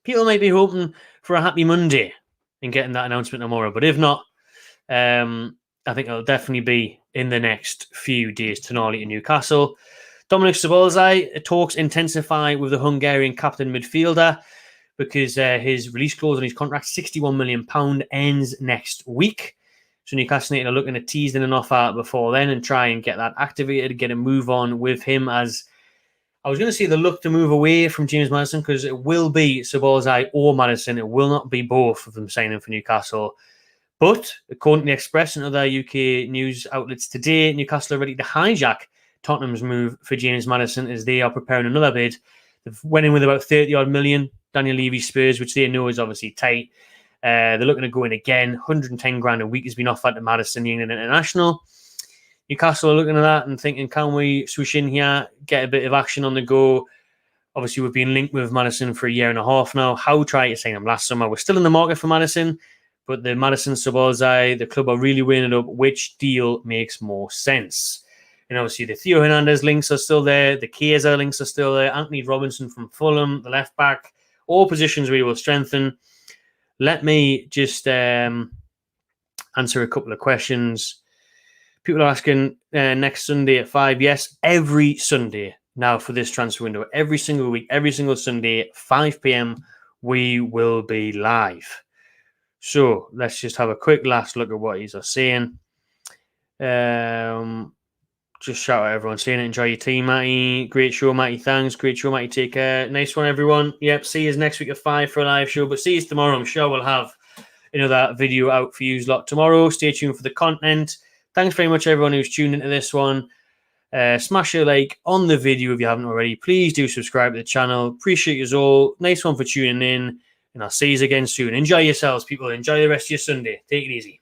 People might be hoping for a happy Monday and getting that announcement tomorrow. But if not, I think it'll definitely be in the next few days. Tonali to Newcastle. Dominic Szoboszlai, talks intensify with the Hungarian captain midfielder because his release clause on his contract, £61 million, ends next week. So Newcastle United are looking to tease in an offer before then and try and get that activated, get a move on with him. As I was going to say, the look to move away from James Maddison, because it will be Szoboszlai or Maddison. It will not be both of them signing for Newcastle. But according to the Express and other UK news outlets today, Newcastle are ready to hijack Tottenham's move for James Maddison as they are preparing another bid. They've went in with about 30-odd million, Daniel Levy Spurs, which they know is obviously tight. They're looking to go in again. 110 grand a week has been offered to Maddison, the England international. Newcastle are looking at that and thinking, can we swoosh in here, get a bit of action on the go? Obviously, we've been linked with Maddison for a year and a half now. How tried to sign him last summer? We're still in the market for Maddison, but the Maddison Szoboszlai, the club are really weighing it up. Which deal makes more sense? And obviously, the Theo Hernandez links are still there. The Chiesa links are still there. Anthony Robinson from Fulham, the left back. All positions we will strengthen. Let me just answer a couple of questions. People are asking next Sunday at 5. Yes, every Sunday now for this transfer window. Every single week, every single Sunday at 5 p.m, we will be live. So let's just have a quick last look at what he's saying. Just shout out everyone saying it. Enjoy your team, Matty. Great show, Matty. Thanks. Great show, Matty. Take care. Nice one, everyone. Yep. See you next week at 5 for a live show. But see you tomorrow. I'm sure we'll have that video out for you lot tomorrow. Stay tuned for the content. Thanks very much, everyone who's tuned into this one. Smash a like on the video if you haven't already. Please do subscribe to the channel. Appreciate you all. Nice one for tuning in. And I'll see you again soon. Enjoy yourselves, people. Enjoy the rest of your Sunday. Take it easy.